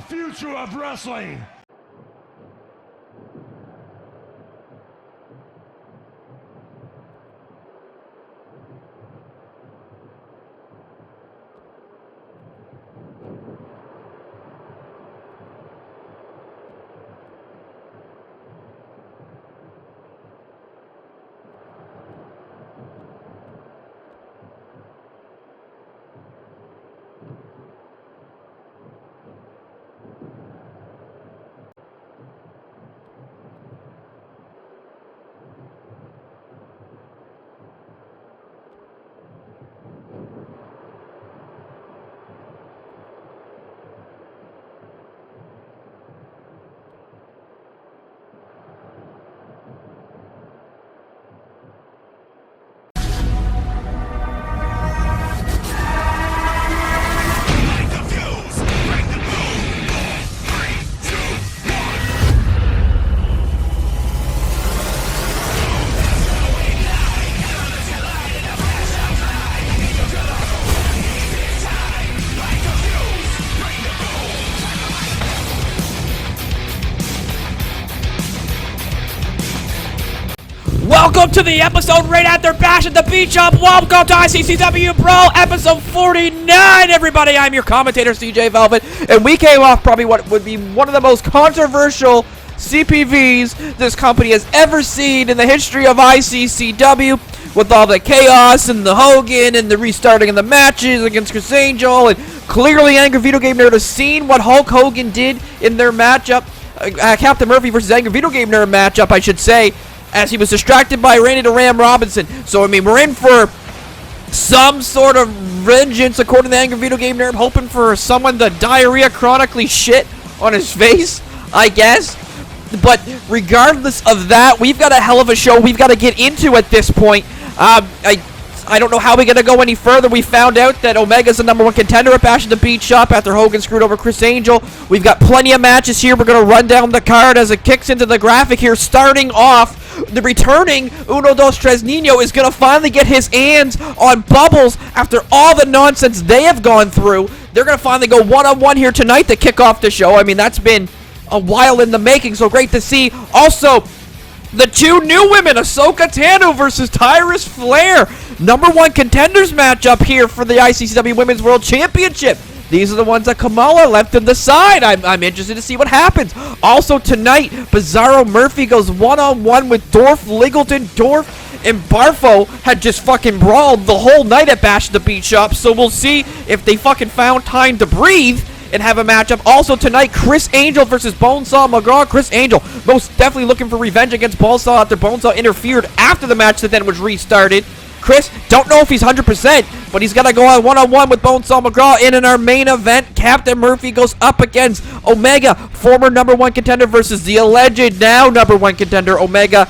future of wrestling. Welcome to the episode right after Bash at the Beach Up. Welcome to ICCW Brawl episode 49, everybody. I'm your commentator, CJ Velvet, and we came off probably what would be one of the most controversial CPVs this company has ever seen in the history of ICCW, with all the chaos and the Hogan and the restarting of the matches against Criss Angel, and clearly Angry Video Game Nerd has seen what Hulk Hogan did in their matchup, Captain Murphy versus Angry Video Game Nerd matchup, I should say, as he was distracted by Randy the Ram Robinson. So, I mean, we're in for some sort of vengeance, according to the Angry Video Game Nerd, hoping for someone to diarrhea chronically shit on his face, I guess. But regardless of that, we've got a hell of a show we've got to get into at this point. I don't know how we're going to go any further. We found out that Omega's the #1 contender at Bash at the Beach Shop after Hogan screwed over Criss Angel. We've got plenty of matches here. We're going to run down the card as it kicks into the graphic here. Starting off, the returning Uno Dos Tres Nino is going to finally get his hands on Bubbles after all the nonsense they have gone through. They're going to finally go one-on-one here tonight to kick off the show. I mean, that's been a while in the making, so great to see. Also, the two new women, Ashoka Tano versus Tyris Flair. #1 contenders matchup here for the ICCW Women's World Championship. These are the ones that Kamala left to the side. I'm interested to see what happens. Also tonight, Bizzaro Murphy goes one-on-one with Dorf, Liggleton. Dorf and Barfo had just fucking brawled the whole night at Bash at the Beach Shop, so we'll see if they fucking found time to breathe and have a matchup. Also tonight, Criss Angel versus Bonesaw McGray. Criss Angel most definitely looking for revenge against Bonesaw after Bonesaw interfered after the match that then was restarted. Criss, don't know if he's 100%, but he's got to go on one-on-one with Bonesaw McGray. And in our main event, Captain Murphy goes up against Omega, former #1 contender versus the alleged now #1 contender Omega,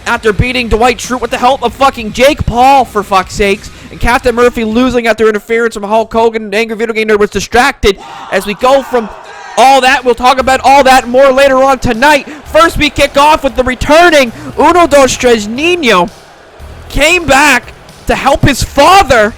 after beating Dwight Schrute with the help of fucking Jake Paul, for fuck's sakes. And Captain Murphy losing after interference from Hulk Hogan, and Angry Video Game Nerd was distracted. As we go from all that, we'll talk about all that and more later on tonight. First, we kick off with the returning Uno Dos Tres Nino. Came back to help his father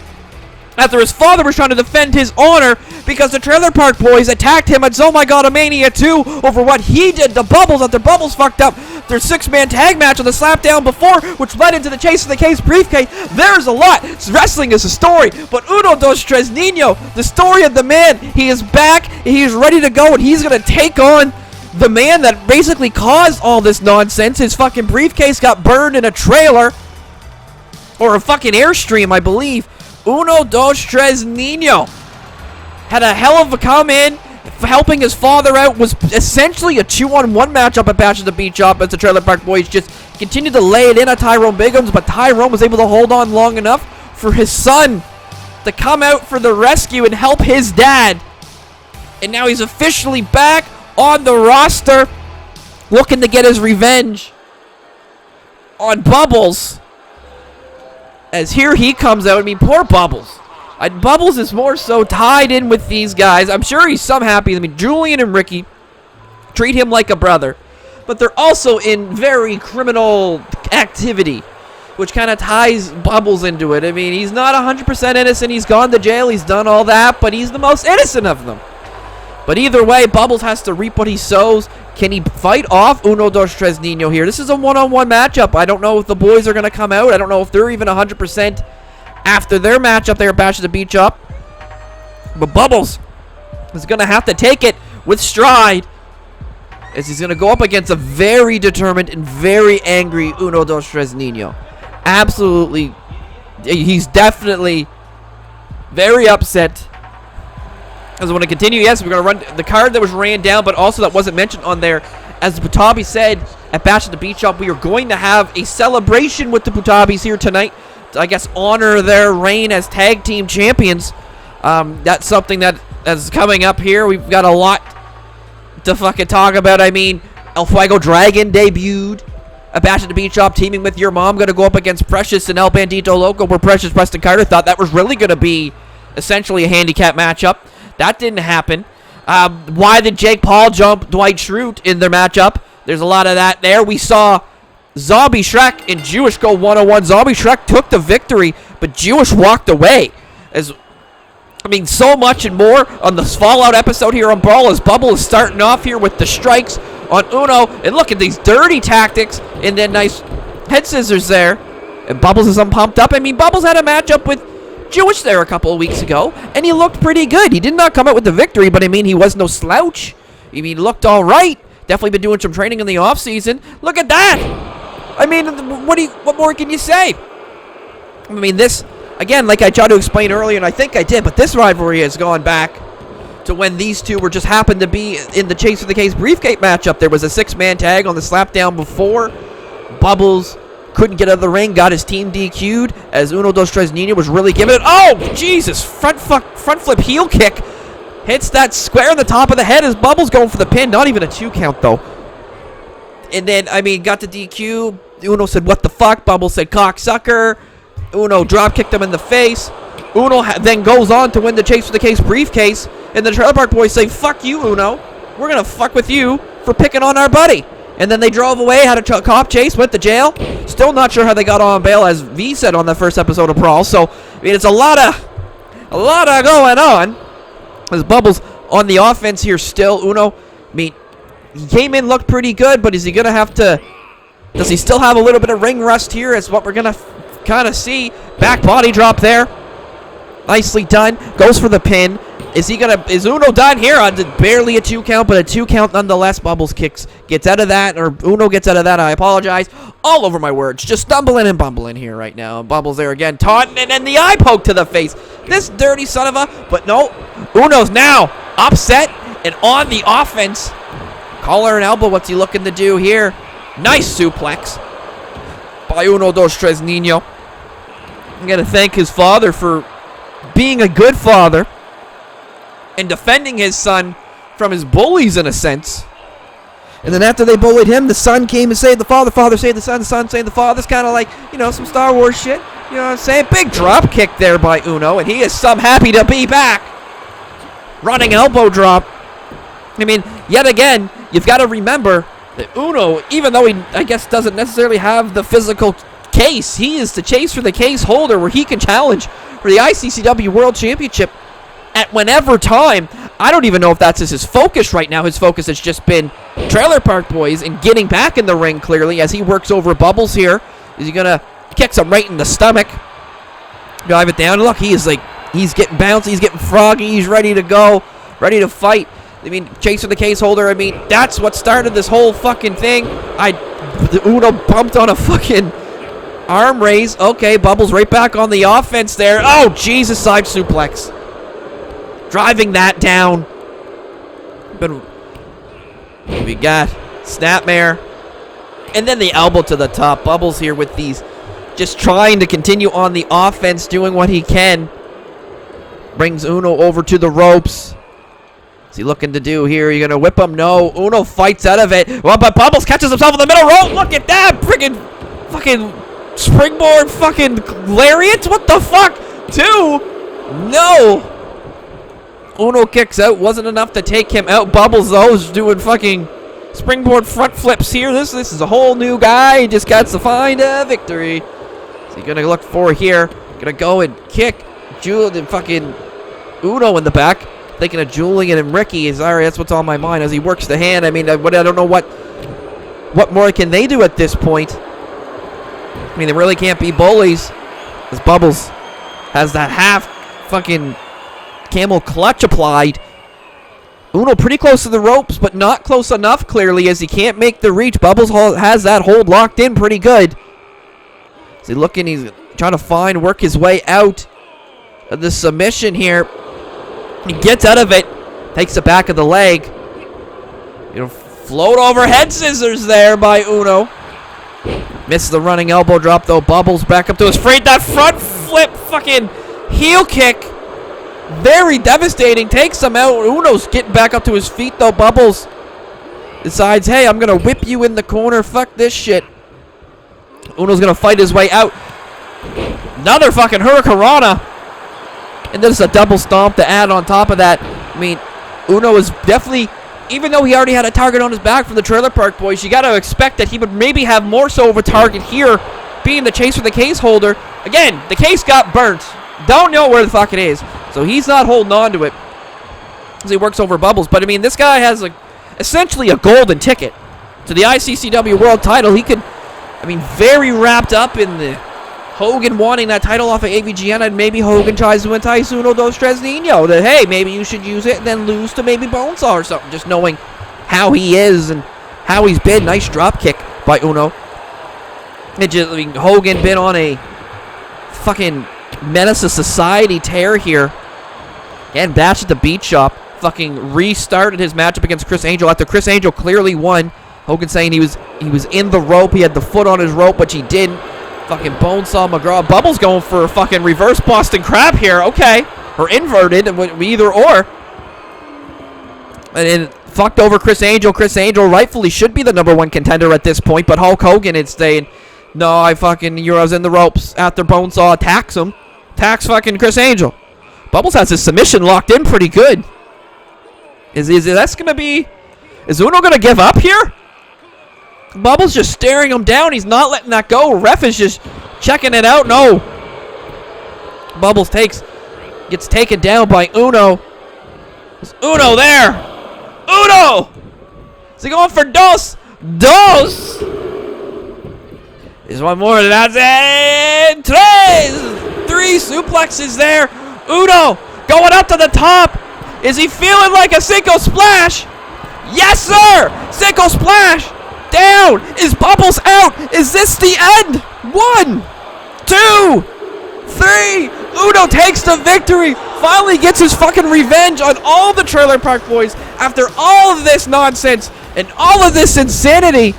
after his father was trying to defend his honor because the Trailer Park Boys attacked him at Oh My God a Mania 2 over what he did to Bubbles after Bubbles fucked up their 6-man tag match on the Slapdown before, which led into the Chase of the Case briefcase. There's a lot. Wrestling is a story, but Uno Dos Tres Nino, the story of the man, he is back, he is ready to go, and he's going to take on the man that basically caused all this nonsense. His fucking briefcase got burned in a trailer, or a fucking Airstream, I believe. Uno Dos Tres Nino had a hell of a come in, helping his father out. Was essentially a 2-on-1 matchup at Bash at the Beach Shop as the Trailer Park Boys just continued to lay it in on Tyrone Biggums, but Tyrone was able to hold on long enough for his son to come out for the rescue and help his dad. And now he's officially back on the roster, looking to get his revenge on Bubbles. As here he comes out. I mean, poor Bubbles. Bubbles is more so tied in with these guys. I'm sure he's some happy. I mean, Julian and Ricky treat him like a brother, but they're also in very criminal activity, which kind of ties Bubbles into it. I mean, he's not 100% innocent. He's gone to jail. He's done all that, but he's the most innocent of them. But either way, Bubbles has to reap what he sows. Can he fight off Uno, Dos, Tres, Nino here? This is a one-on-one matchup. I don't know if the boys are going to come out. I don't know if they're even 100% after their matchup. They're bashing the beach up. But Bubbles is going to have to take it with stride, as he's going to go up against a very determined and very angry Uno, Dos, Tres, Nino. Absolutely. He's definitely very upset. As I want to continue, yes, we're going to run the card that was ran down, but also that wasn't mentioned on there. As Butabi said at Bash at the Beach Shop, we are going to have a celebration with the Butabis here tonight to, I guess, honor their reign as tag team champions. That's something that is coming up here. We've got a lot to fucking talk about. I mean, El Fuego Dragon debuted at Bash at the Beach Shop, teaming with Your Mom, going to go up against Precious and El Bandito Loco, where Precious Preston Carter thought that was really going to be essentially a handicap matchup. That didn't happen. Why did Jake Paul jump Dwight Schrute in their matchup? There's a lot of that there. We saw Zombie Shrek and Jewish go one-on-one. Zombie Shrek took the victory, but Jewish walked away. So much and more on this Fallout episode here on Brawl, as Bubble is starting off here with the strikes on Uno. And look at these dirty tactics and then nice head scissors there. And Bubbles is pumped up. Bubbles had a matchup with Jewish there a couple of weeks ago, and he looked pretty good. He did not come out with the victory, but he was no slouch. He looked all right. Definitely been doing some training in the off season. Look at that. What more can you say? This, again, like I tried to explain earlier, and I think I did, but this rivalry has gone back to when these two were just happened to be in the Chase for the Case briefcase matchup. There was a 6-man tag on the slapdown before. Bubbles couldn't get out of the ring, got his team DQ'd, as Uno, Dos, Tres, Nino was really giving it. Oh, Jesus! Front flip heel kick. Hits that square in the top of the head as Bubbles going for the pin. Not even a 2 count, though. And then, got the DQ. Uno said, what the fuck? Bubbles said, cocksucker. Uno drop kicked him in the face. Uno then goes on to win the Chase for the Case briefcase. And the Trailer Park Boys say, fuck you, Uno. We're going to fuck with you for picking on our buddy. And then they drove away, had a cop chase, went to jail. Still not sure how they got on bail, as V said on the first episode of Brawl. So, it's a lot of going on. As Bubbles on the offense here still. Uno, he came in, looked pretty good, but is he going to have to... Does he still have a little bit of ring rust here? Is what we're going to kind of see. Back body drop there. Nicely done. Goes for the pin. Is Uno done here? Barely a 2 count, but a 2 count nonetheless. Bubbles gets out of that, or Uno gets out of that. I apologize. All over my words. Just stumbling and bumbling here right now. Bubbles there again. Taunting, and then the eye poke to the face. This dirty son of a... But no. Uno's now upset and on the offense. Collar and elbow. What's he looking to do here? Nice suplex by Uno, Dos, Tres, Nino. I'm going to thank his father for being a good father and defending his son from his bullies, in a sense. And then after they bullied him, the son came and saved the father saved the son saved the father. It's kind of like, some Star Wars shit. You know what I'm saying? Big drop kick there by Uno, and he is happy to be back. Running elbow drop. Yet again, you've got to remember that Uno, even though he, I guess, doesn't necessarily have the physical case, he is the Chase for the Case holder, where he can challenge for the ICCW World Championship at whenever time. I don't even know if that's his focus right now. His focus has just been Trailer Park Boys and getting back in the ring, clearly, as he works over Bubbles here. Is he going to kick him right in the stomach? Drive it down. Look, he's getting bouncy, he's getting froggy, he's ready to go, ready to fight. Chase for the Case holder, that's what started this whole fucking thing. Uno bumped on a fucking arm raise. Okay, Bubbles right back on the offense there. Oh, Jesus, side suplex. Driving that down. We got snapmare. And then the elbow to the top. Bubbles here with these. Just trying to continue on the offense, doing what he can. Brings Uno over to the ropes. What's he looking to do here? You gonna whip him? No. Uno fights out of it. Well, but Bubbles catches himself in the middle rope. Look at that. Friggin' fucking springboard fucking lariat. What the fuck? 2? No. Uno kicks out. Wasn't enough to take him out. Bubbles, though, is doing fucking springboard front flips here. This is a whole new guy. He just got to find a victory. So you're gonna look for here. Gonna go and kick Jude and fucking Uno in the back. thinking of Julian and Ricky. Sorry, that's what's on my mind as he works the hand. I mean, I don't know what more can they do at this point. I mean, they really can't be bullies. As Bubbles has that half fucking camel clutch applied. Uno pretty close to the ropes, but not close enough, clearly, as he can't make the reach. Bubbles has that hold locked in pretty good. He's looking, he's trying to work his way out of the submission here. He gets out of it, takes the back of the leg. You know, float overhead scissors there by Uno. Missed the running elbow drop, though. Bubbles back up to his feet. That front flip fucking heel kick. Very devastating. Takes him out. Uno's getting back up to his feet, though. Bubbles decides, hey, I'm going to whip you in the corner. Fuck this shit. Uno's going to fight his way out. Another fucking hurricanrana. And then it's a double stomp to add on top of that. I mean, Uno is definitely, even though he already had a target on his back from the Trailer Park Boys, you got to expect that he would maybe have more so of a target here, being the chase for the case holder. Again, the case got burnt. Don't know where the fuck it is. So he's not holding on to it as he works over Bubbles. But, I mean, this guy has essentially a golden ticket to the ICCW World title. He could, I mean, very wrapped up in the Hogan wanting that title off of AVGN, and maybe Hogan tries to entice Uno Dos Tres Nino that, hey, maybe you should use it and then lose to maybe Bonesaw or something. Just knowing how he is and how he's been. Nice drop kick by Uno. It just, I mean, Hogan been on a fucking Menace of Society tear here. And Bash at the Beat Shop fucking restarted his matchup against Criss Angel after Criss Angel clearly won. Hogan saying he was in the rope. He had the foot on his rope, but he didn't. Fucking Bonesaw McGray. Bubbles going for a fucking reverse Boston Crab here. Okay. Or inverted. Either or. And it fucked over Criss Angel. Criss Angel rightfully should be the #1 contender at this point, but Hulk Hogan is saying, no, I was in the ropes after Bonesaw attacks him. Attacks fucking Criss Angel. Bubbles has his submission locked in pretty good. Is Uno gonna give up here? Bubbles just staring him down. He's not letting that go. Ref is just checking it out. No. Bubbles gets taken down by Uno. Is Uno there? Uno! Is he going for dos? Dos! There's one more. That's it. Three suplexes there. Uno going up to the top. Is he feeling like a Cinco Splash? Yes, sir! Cinco Splash! Down! Is Bubbles out? Is this the end? 1, 2, 3. Uno takes the victory. Finally gets his fucking revenge on all the Trailer Park Boys after all of this nonsense and all of this insanity.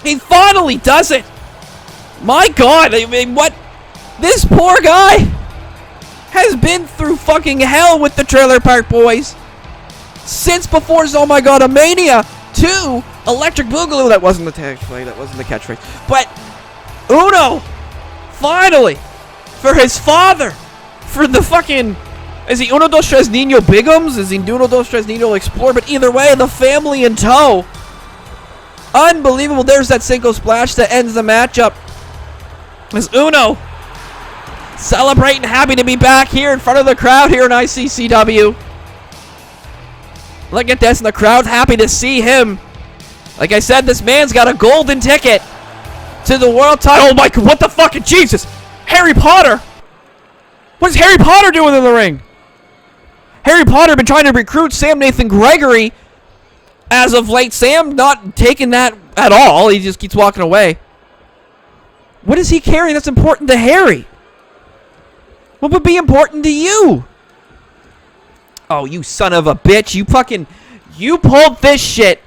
He finally does it. My God, I mean, what? This poor guy has been through fucking hell with the Trailer Park Boys since before Oh My God, a Mania 2 Electric Boogaloo. That wasn't the catchphrase. That wasn't the catchphrase. But Uno, finally, for his father, for the fucking, is he Uno Dos Tres Nino Bigums? Is he Uno Dos Tres Nino Explorer? But either way, the family in tow. Unbelievable. There's that Cinco Splash that ends the matchup. As Uno celebrating, happy to be back here in front of the crowd here in ICCW. Look at this, and the crowd's happy to see him. Like I said, this man's got a golden ticket to the world title. Oh my God, what the fucking Jesus? Harry Potter? What is Harry Potter doing in the ring? Harry Potter been trying to recruit Sam Nathan Gregory as of late. Sam not taking that at all. He just keeps walking away. What is he carrying that's important to Harry? What would be important to you? Oh, you son of a bitch. You pulled this shit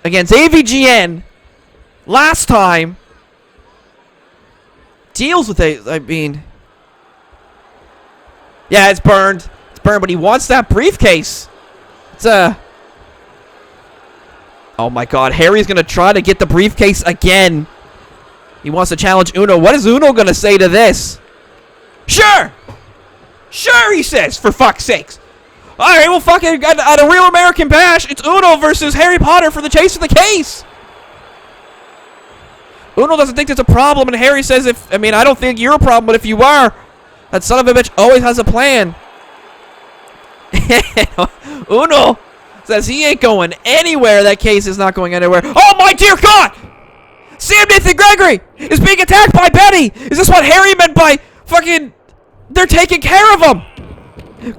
against AVGN last time. Deals with it, I mean. Yeah, it's burned. It's burned, but he wants that briefcase. Oh my God, Harry's going to try to get the briefcase again. He wants to challenge Uno. What is Uno going to say to this? Sure! Sure, he says, for fuck's sakes. Alright, well, fucking, at a real American Bash, it's Uno versus Harry Potter for the chase of the case. Uno doesn't think there's a problem, and Harry says, I don't think you're a problem, but if you are, that son of a bitch always has a plan. Uno says he ain't going anywhere. That case is not going anywhere. Oh my dear God! Sam Nathan Gregory is being attacked by Betty. Is this what Harry meant by fucking... They're taking care of him?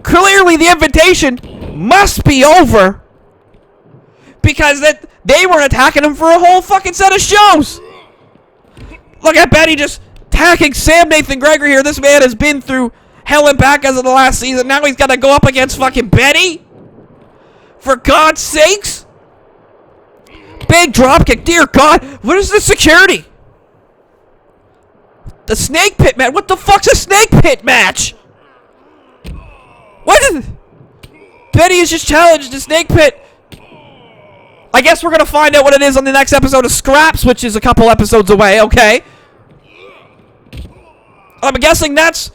Clearly the invitation must be over. Because they weren't attacking him for a whole fucking set of shows. Look at Betty just attacking Sam Nathan Gregory here. This man has been through hell and back as of the last season. Now he's got to go up against fucking Betty? For God's sakes? Big dropkick. Dear God. What is the security? The snake pit match? What the fuck's a snake pit match? What is... Betty has just challenged the snake pit. I guess we're going to find out what it is on the next episode of Scraps, which is a couple episodes away, okay. I'm guessing that's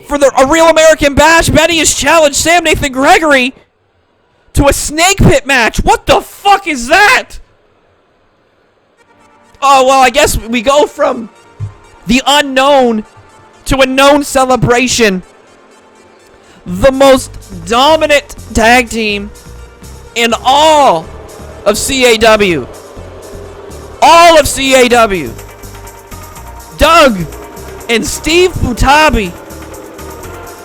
for a Real American Bash. Betty has challenged Sam Nathan Gregory to a snake pit match. What the fuck is that? Oh, well, I guess we go from the unknown to a known celebration. The most dominant tag team in all of CAW. All of CAW. Doug and Steve Butabi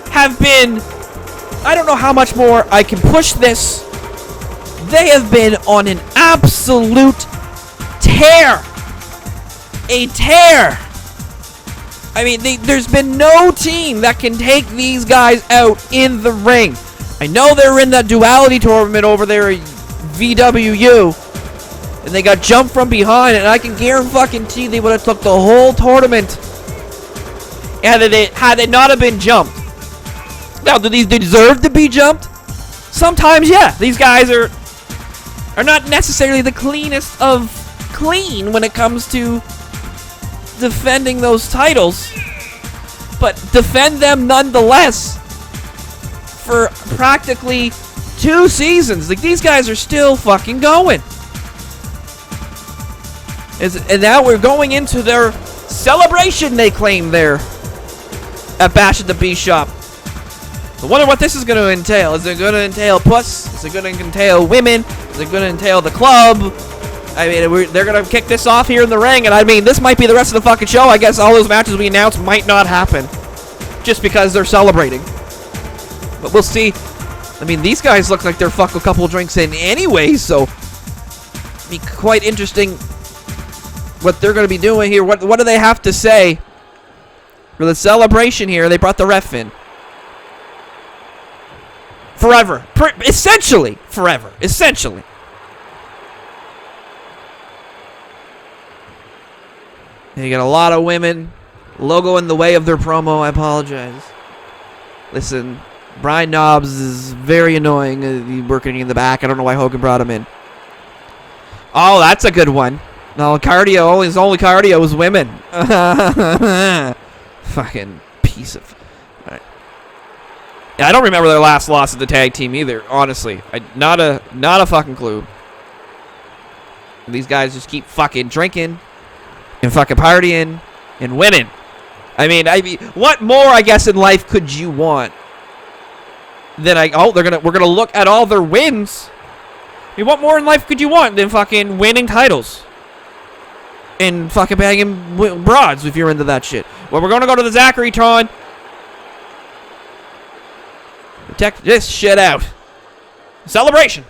have been... I don't know how much more I can push this. They have been on an absolute tear. A tear. I mean, there's been no team that can take these guys out in the ring. I know they're in that duality tournament over there at VWU, and they got jumped from behind, and I can guarantee they would have took the whole tournament had they not have been jumped. Now, do these deserve to be jumped? Sometimes, yeah. These guys are not necessarily the cleanest of clean when it comes to defending those titles, but defend them nonetheless for practically 2 seasons. Like, these guys are still fucking going. And now we're going into their celebration they claim there at Bash at the B Shop. I wonder what this is going to entail. Is it going to entail puss? Is it going to entail women? Is it going to entail the club? I mean, they're going to kick this off here in the ring, and I mean, this might be the rest of the fucking show. I guess all those matches we announced might not happen just because they're celebrating. But we'll see. I mean, these guys look like they're fucking a couple drinks in anyway, so it'll be quite interesting what they're going to be doing here. What do they have to say for the celebration here? They brought the ref in. Forever. Essentially. Forever. Essentially. You got a lot of women. Logo in the way of their promo. I apologize. Listen, Brian Knobs is very annoying. Working in the back. I don't know why Hogan brought him in. Oh, that's a good one. No, cardio. His only cardio is women. Fucking piece of... All right. Yeah, I don't remember their last loss of the tag team either, honestly. Not a fucking clue. These guys just keep fucking drinking and fucking partying and winning. I mean, what more, I guess, in life could you want than we're gonna look at all their wins. I mean, what more in life could you want than fucking winning titles and fucking banging broads if you're into that shit? Well, we're gonna go to the Zachary-tron. Check this shit out. Celebration.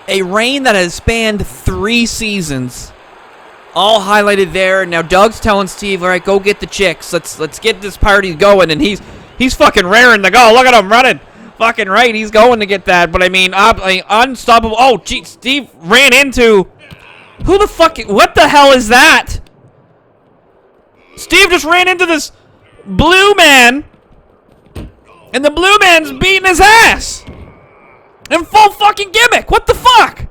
A reign that has spanned 3 seasons. All highlighted there. Now Doug's telling Steve, all right, go get the chicks. Let's get this party going. And he's fucking raring to go. Look at him running. Fucking right, he's going to get that. But I mean, unstoppable. Oh, gee, Steve ran into... Who the fuck... What the hell is that? Steve just ran into this blue man. And the blue man's beating his ass. In full fucking gimmick. What the fuck?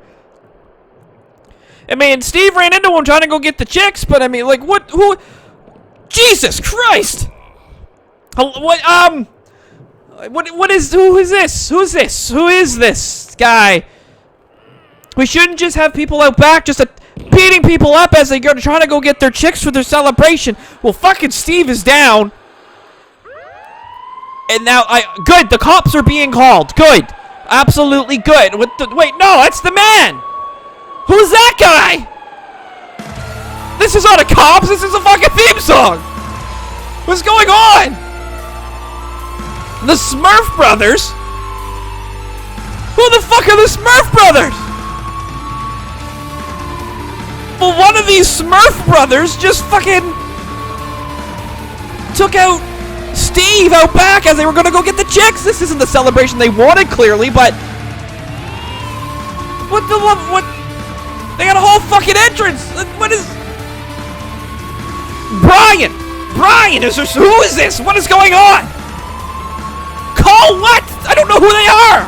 I mean, Steve ran into him trying to go get the chicks, but I mean, like, what, who, Jesus Christ! Who is this? Who is this guy? We shouldn't just have people out back just beating people up as they go trying to go get their chicks for their celebration. Well, fucking Steve is down. And now, good, the cops are being called. Good. Absolutely good. Wait, no, that's the man! Who's that guy? This is not a cops, this is a fucking theme song! What's going on? The Smurf Brothers? Who the fuck are the Smurf Brothers? Well, one of these Smurf Brothers just fucking took out Steve out back as they were gonna go get the chicks. This isn't the celebration they wanted, clearly, but... What the love, what... They got a whole fucking entrance! What is... Brian! Brian! Who is this? What is going on? Call what? I don't know who they are!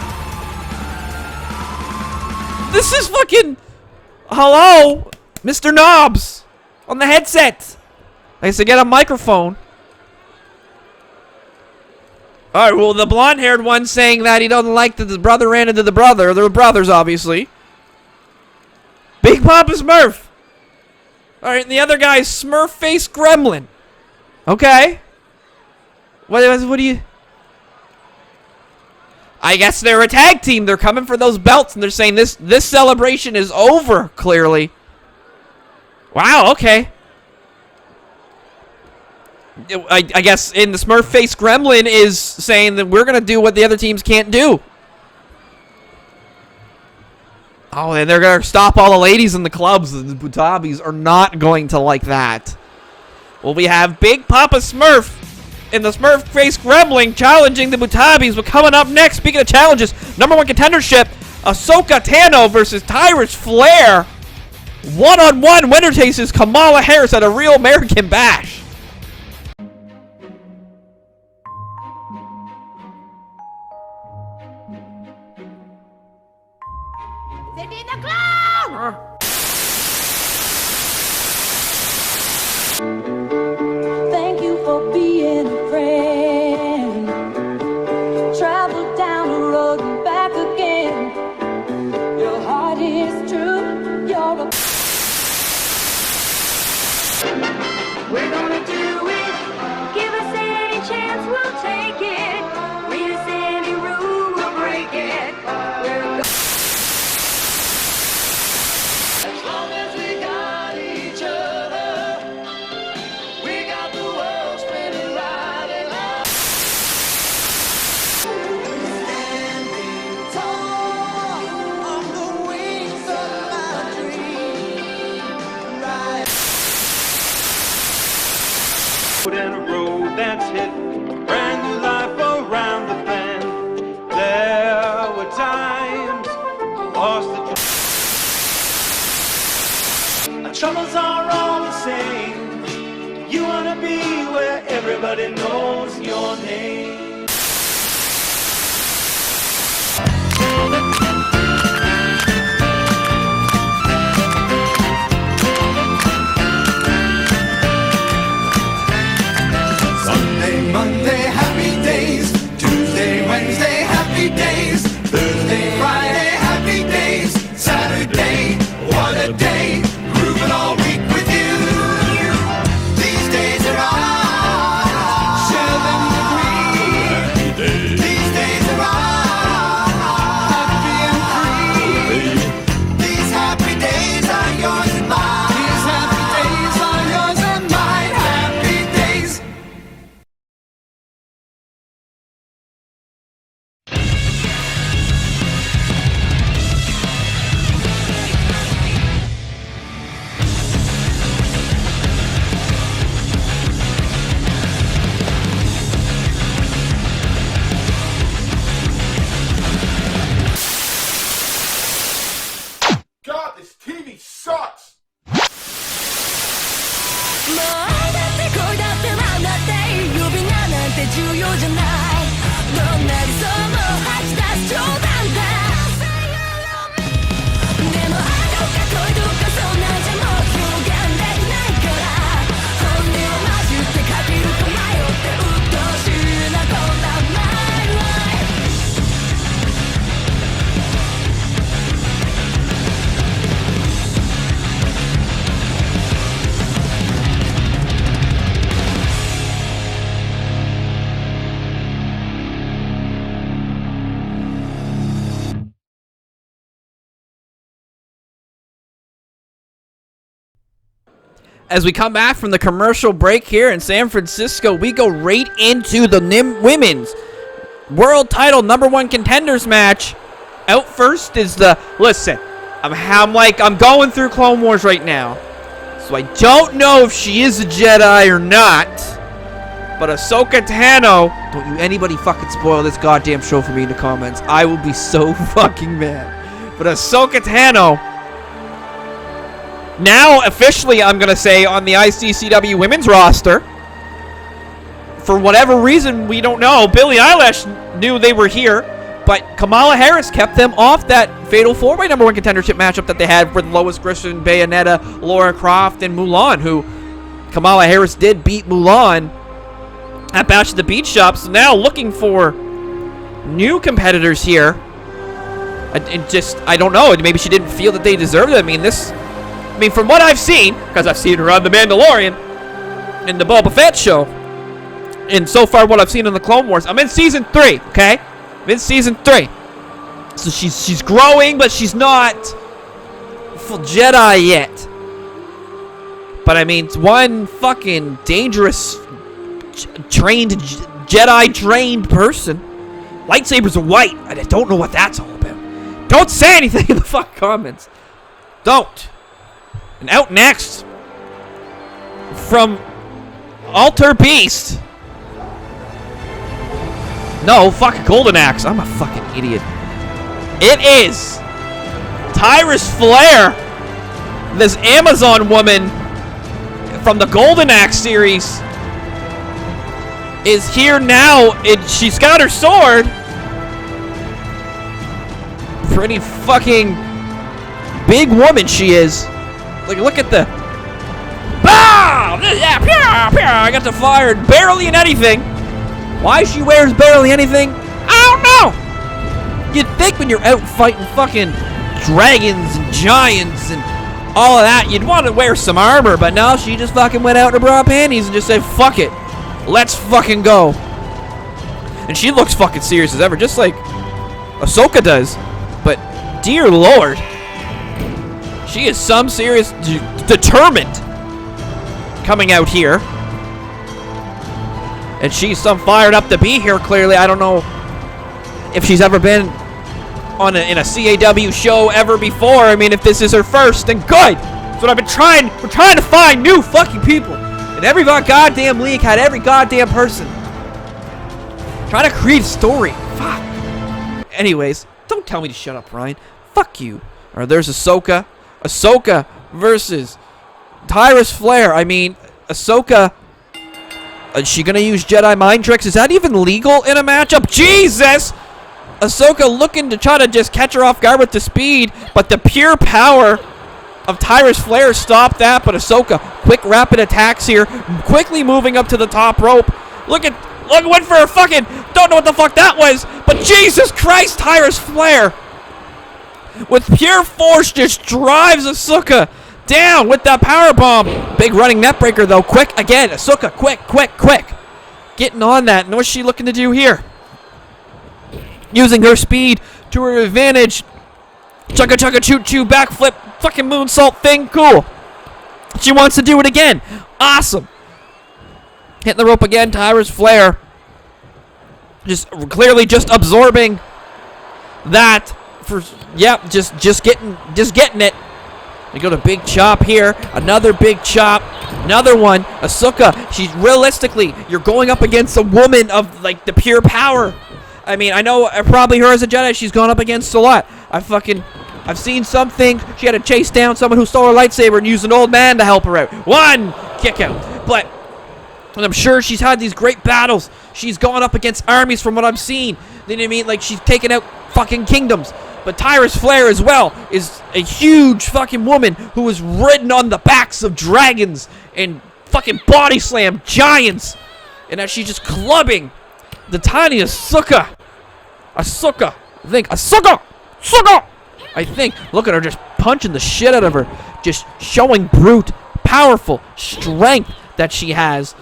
This is fucking... Hello? Mr. Knobs! On the headset! I guess to get a microphone. Alright, well, the blonde-haired one saying that he doesn't like that his brother ran into the brother. They're brothers, obviously. Big Papa Smurf. Alright, and the other guy's Smurf-faced gremlin. Okay. What do you... I guess they're a tag team. They're coming for those belts, and they're saying this celebration is over, clearly. Wow, okay. I guess in the Smurf-faced gremlin is saying that we're going to do what the other teams can't do. Oh, and they're going to stop all the ladies in the clubs. The Butabis are not going to like that. Well, we have Big Papa Smurf and the Smurf-faced gremlin challenging the Butabis. But coming up next, speaking of challenges, #1 contendership, Ashoka Tano versus Tyris Flair. One-on-one winner takes Kamala Harris at a Real American Bash. Thank you for being a friend. Travel down the road and back again. Your heart is true. You're a... We're gonna do it. Give us any chance, we'll take it. Read us any rule, we'll break it. We're as long as we got each other, we got the world spinning right and up. Standing tall on the wings of my dream. Right. And a road that's hit brand new life around the bend. There were times lost the our troubles are all the same. You wanna be where everybody knows your name. Sunday, Monday, happy days. Tuesday, Wednesday, happy days. Thursday, Friday, happy days. Saturday, what a day. Grooving all week with you. These days are ours. Share them with me. as we come back from the commercial break here in San Francisco, we go right into the women's world title #1 contenders match. Out first is the, listen, I'm going through Clone Wars right now, so I don't know if she is a Jedi or not, but Ashoka Tano, don't you anybody fucking spoil this goddamn show for me in the comments. I will be so fucking mad. But Ashoka Tano, now officially, I'm going to say, on the ICCW women's roster. For whatever reason, we don't know. Billie Eilish knew they were here, but Kamala Harris kept them off that fatal 4-way #1 contendership matchup that they had with Lois Griffin, Bayonetta, Lara Croft, and Mulan, who Kamala Harris did beat Mulan at Bash at the Beach Shop. So now looking for new competitors here. I don't know. Maybe she didn't feel that they deserved it. I mean, from what I've seen, because I've seen her on The Mandalorian and the Boba Fett show, and so far what I've seen in the Clone Wars, I'm in season 3, okay? I'm in season 3. So she's growing, but she's not full Jedi yet. But I mean, it's one fucking dangerous, Jedi-trained person. Lightsabers are white. I don't know what that's all about. Don't say anything in the fuck comments. Don't. And out next, from Alter Beast. No, fuck Golden Axe. I'm a fucking idiot. It is Tyris Flair, this Amazon woman from the Golden Axe series, is here now. She's got her sword. Pretty fucking big woman she is. Like, look at the... Bah! Yeah, pew, pew. I got the fire barely in anything. Why she wears barely anything? I don't know. You'd think when you're out fighting fucking dragons and giants and all of that, you'd want to wear some armor, but no, she just fucking went out in her bra panties and just said, fuck it. Let's fucking go. And she looks fucking serious as ever, just like Ashoka does. But, dear Lord, she is some serious, determined coming out here. And she's some fired up to be here, clearly. I don't know if she's ever been on in a CAW show ever before. I mean, if this is her first, then good. That's what I've been trying. We're trying to find new fucking people. And every goddamn league had every goddamn person. Trying to create a story. Fuck. Anyways, don't tell me to shut up, Ryan. Fuck you. Or there's Ashoka. Ashoka versus Tyris Flair. I mean, Ashoka, is she gonna use Jedi mind tricks? Is that even legal in a matchup? Jesus! Ashoka looking to try to just catch her off guard with the speed, but the pure power of Tyris Flair stopped that. But Ashoka, quick rapid attacks here, quickly moving up to the top rope. Look, went for a fucking, don't know what the fuck that was, but Jesus Christ, Tyris Flair with pure force just drives Ashoka down with that power bomb. Big running net breaker though. Quick again. Ashoka, quick. Getting on that. And what's she looking to do here? Using her speed to her advantage. Chugga choo choo backflip. Fucking moonsault thing. Cool. She wants to do it again. Awesome. Hitting the rope again. Tyris Flair. Just clearly just absorbing that. Just getting it. We go to big chop here. Another big chop. Another one. Ashoka, she's realistically, you're going up against a woman of like the pure power. I mean, I know probably her as a Jedi, she's gone up against a lot. I've seen some things. She had to chase down someone who stole her lightsaber and used an old man to help her out. One kick out. But I'm sure she's had these great battles. She's gone up against armies from what I've seen. You know what I mean? Like, she's taken out fucking kingdoms. But Tyris Flair as well is a huge fucking woman who has ridden on the backs of dragons and fucking body slam giants. And as she's just clubbing the tiny Ashoka. Ashoka. I think. Look at her just punching the shit out of her. Just showing brute, powerful strength that she has.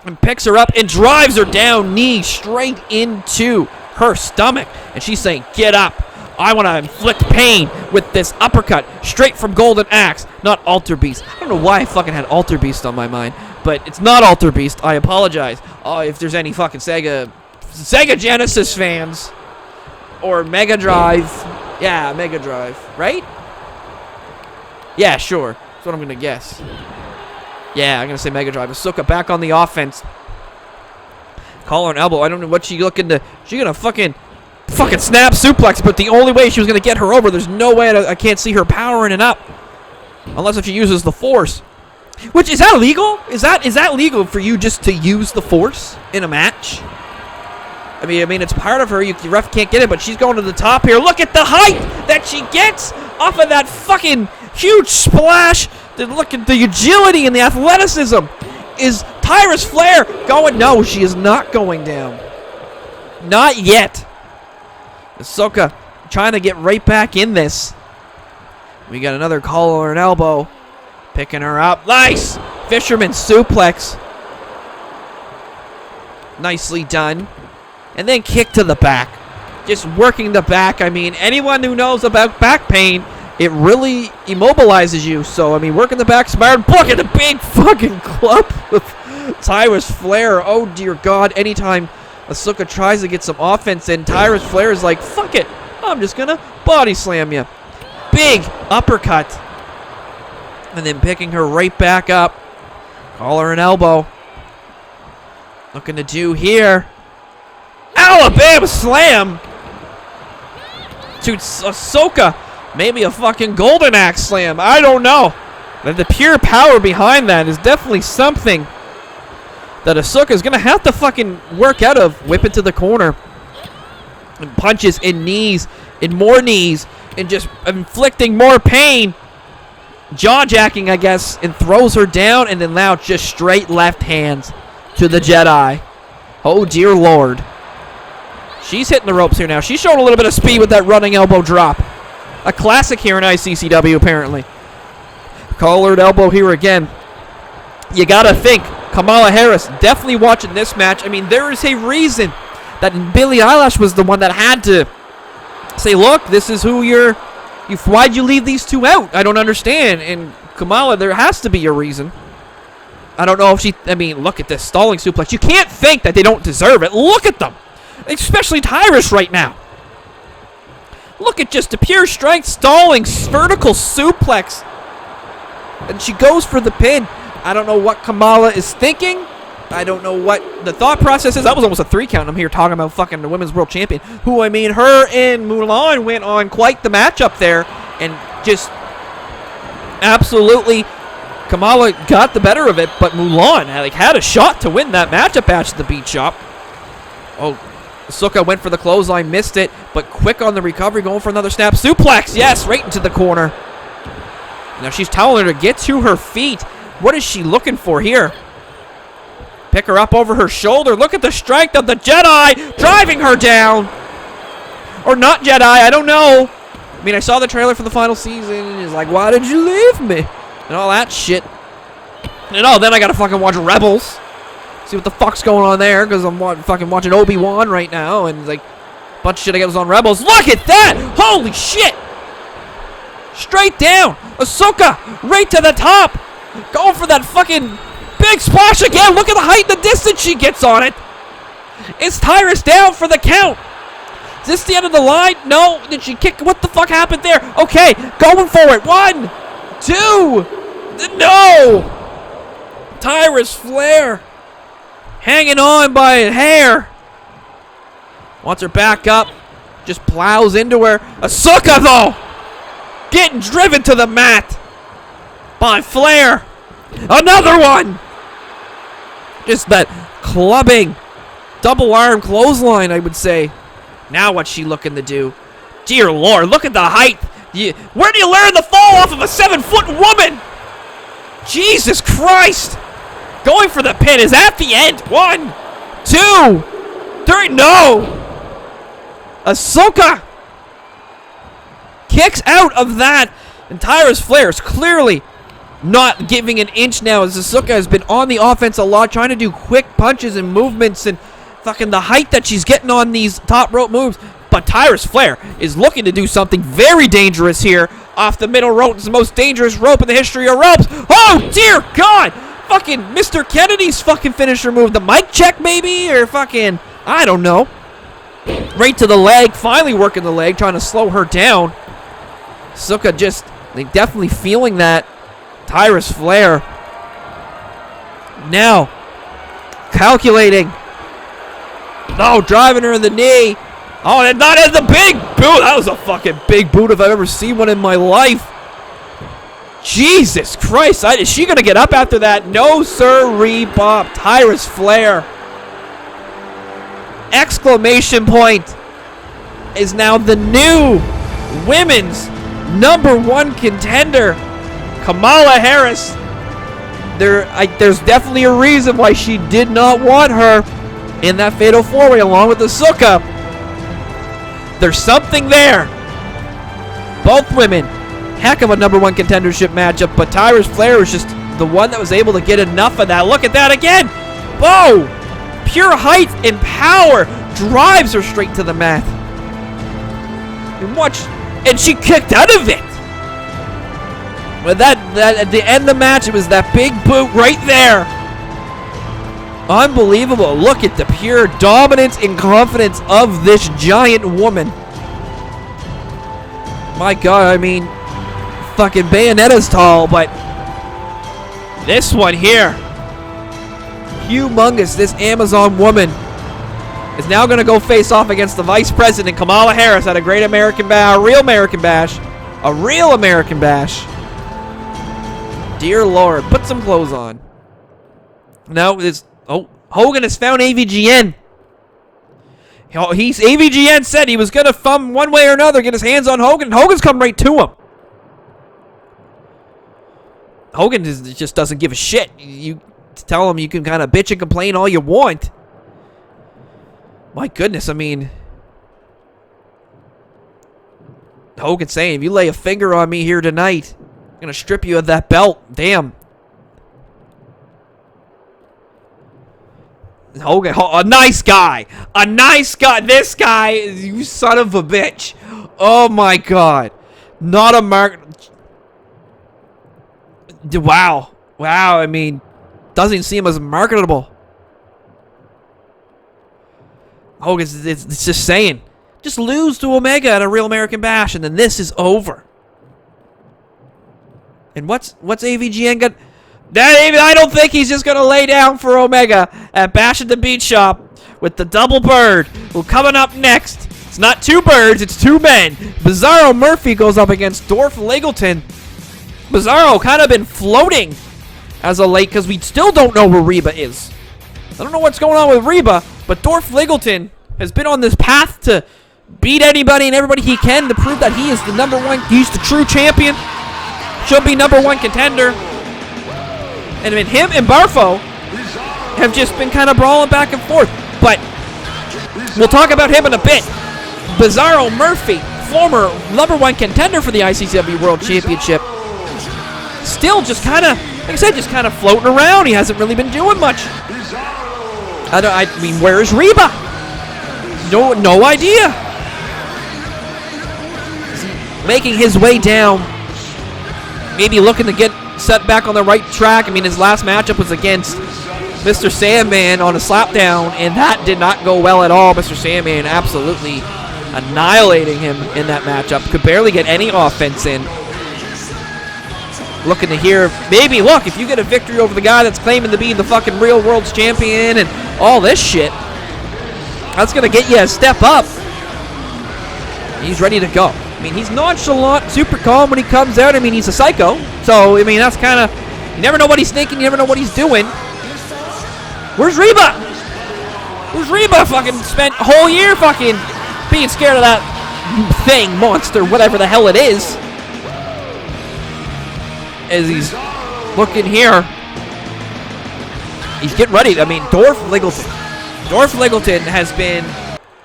And picks her up and drives her down, knee straight into her stomach. And she's saying, get up. I want to inflict pain with this uppercut straight from Golden Axe, not Alter Beast. I don't know why I fucking had Alter Beast on my mind, but it's not Alter Beast. I apologize. If there's any fucking Sega Genesis fans or Mega Drive. Yeah, Mega Drive, right? Yeah, sure. That's what I'm going to guess. Yeah, I'm going to say Mega Drive. Ashoka back on the offense. Collar and elbow. I don't know what she looking to. She going to fucking snap suplex, but the only way she was going to get her over, there's no way I can't see her powering it up. Unless if she uses the force. Which, is that legal? Is that legal for you just to use the force in a match? I mean, it's part of her. The ref can't get it, but she's going to the top here. Look at the height that she gets off of that fucking huge splash. Look at the agility and the athleticism. Is Tyris Flair going? No, she is not going down. Not yet. Ashoka trying to get right back in this. We got another collar and elbow. Picking her up. Nice! Fisherman suplex. Nicely done. And then kick to the back. Just working the back. I mean, anyone who knows about back pain, it really immobilizes you. So, I mean, working the back smart. Look at the big fucking club of Tyris Flair. Oh, dear God. Anytime Ashoka tries to get some offense in, Tyris Flair is like, fuck it. I'm just going to body slam you. Big uppercut. And then picking her right back up. Collar and elbow. Looking to do here. Alabama slam to Ashoka. Maybe a fucking Golden Axe slam. I don't know. But the pure power behind that is definitely something that Ashoka is going to have to fucking work out of. Whip it to the corner. And punches and knees and more knees and just inflicting more pain. Jaw-jacking, I guess, and throws her down, and then now just straight left hands to the Jedi. Oh, dear Lord. She's hitting the ropes here now. She's showing a little bit of speed with that running elbow drop. A classic here in ICCW, apparently. Collared elbow here again. You gotta think, Kamala Harris definitely watching this match. I mean, there is a reason that Billie Eilish was the one that had to say, look, this is who you're... Why'd you leave these two out? I don't understand. And Kamala, there has to be a reason. I don't know if she... I mean, look at this stalling suplex. You can't think that they don't deserve it. Look at them. Especially Tyris right now. Look at just the pure strength stalling vertical suplex. And she goes for the pin. I don't know what Kamala is thinking. I don't know what the thought process is. That was almost a 3 count. I'm here talking about fucking the women's world champion. Who, I mean, her and Mulan went on quite the match up there. And just absolutely, Kamala got the better of it. But Mulan had a shot to win that matchup at the Beat Shop. Oh, Ashoka went for the clothesline, missed it. But quick on the recovery, going for another snap suplex. Yes, right into the corner. Now she's telling her to get to her feet. What is she looking for here? Pick her up over her shoulder. Look at the strength of the Jedi driving her down. Or not Jedi, I don't know. I mean, I saw the trailer for the final season and it's like, why did you leave me? And all that shit. And then I gotta fucking watch Rebels. See what the fuck's going on there, because I'm fucking watching Obi-Wan right now. And like, a bunch of shit I guess on Rebels. Look at that! Holy shit! Straight down. Ashoka right to the top. Going for that fucking... big splash again. Look at the height and the distance she gets on it. Is Tyris down for the count? Is this the end of the line? No. Did she kick? What the fuck happened there? Okay. Going for it. 1, 2. No. Tyris Flair. Hanging on by a hair. Wants her back up. Just plows into her. Ashoka, though. Getting driven to the mat by Flair. Another one. Just that clubbing double arm clothesline, I would say. Now what's she looking to do? Dear Lord, look at the height. Where do you learn to fall off of a 7-foot woman? Jesus Christ. Going for the pin is at the end. 1, 2, 3. No. Ashoka kicks out of that. And Tyris Flair is clearly not giving an inch now, as Ashoka has been on the offense a lot, trying to do quick punches and movements, and fucking the height that she's getting on these top rope moves. But Tyris Flair is looking to do something very dangerous here off the middle rope. It's the most dangerous rope in the history of ropes. Oh, dear God. Fucking Mr. Kennedy's fucking finisher move. The mic check, maybe? Or fucking, I don't know. Right to the leg. Finally working the leg, trying to slow her down. Ashoka just, definitely feeling that. Tyris Flair. Now, calculating. No, driving her in the knee. Oh, and not as the big boot. That was a fucking big boot if I've ever seen one in my life. Jesus Christ. Is she going to get up after that? No, sir, Bob. Tyris Flair. Exclamation point is now the new women's #1 contender, Kamala Harris. There's definitely a reason why she did not want her in that Fatal 4-Way along with Ashoka. There's something there. Both women, heck of a #1 contendership matchup, but Tyris Flair was just the one that was able to get enough of that. Look at that again. Whoa! Pure height and power drives her straight to the mat. And watch, and she kicked out of it. But that at the end of the match, it was that big boot right there. Unbelievable. Look at the pure dominance and confidence of this giant woman. My God, I mean, fucking Bayonetta's tall, but this one here, humongous. This Amazon woman is now going to go face off against the Vice President, Kamala Harris, at a Great American Bash, a real American Bash. A real American Bash. Dear Lord, put some clothes on. Now, Hogan has found AVGN. AVGN said he was going to thumb one way or another, get his hands on Hogan, and Hogan's come right to him. Hogan just doesn't give a shit. You tell him you can kind of bitch and complain all you want. My goodness, I mean, Hogan's saying, if you lay a finger on me here tonight, I'm going to strip you of that belt. Damn. Hogan, a nice guy. A nice guy. This guy, you son of a bitch. Oh my God. Not a mark. Wow. Wow, I mean, doesn't seem as marketable. Hogan's, it's just saying, just lose to Omega at a Real American Bash, and then this is over. And what's AVGN got? I don't think he's just gonna lay down for Omega at Bash at the Beach Shop with the double bird. Well, coming up next, it's not two birds, it's two men. Bizzaro Murphy goes up against Dorf Liggleton. Bizzaro kind of been floating as of late because we still don't know where Reba is. I don't know what's going on with Reba, but Dorf Liggleton has been on this path to beat anybody and everybody he can to prove that he is the #1, he's the true champion. Should be #1 contender. And I mean, him and Barfo have just been kind of brawling back and forth. But we'll talk about him in a bit. Bizzaro Murphy, former #1 contender for the ICCW World Championship. Still just kind of, like I said, just kind of floating around. He hasn't really been doing much. I mean, where is Reba? No idea. Is he making his way down? Maybe looking to get set back on the right track. I mean, his last matchup was against Mr. Sandman on a slapdown, and that did not go well at all. Mr. Sandman absolutely annihilating him in that matchup. Could barely get any offense in. Looking to hear, maybe, look, if you get a victory over the guy that's claiming to be the fucking real world's champion and all this shit, that's going to get you a step up. He's ready to go. I mean, he's nonchalant, super calm when he comes out. I mean, he's a psycho. So, I mean, that's kind of, you never know what he's thinking. You never know what he's doing. Where's Reba? Where's Reba? Fucking spent a whole year fucking being scared of that thing, monster, whatever the hell it is. As he's looking here, he's getting ready. I mean, Dorf Liggleton. Dorf Liggleton has been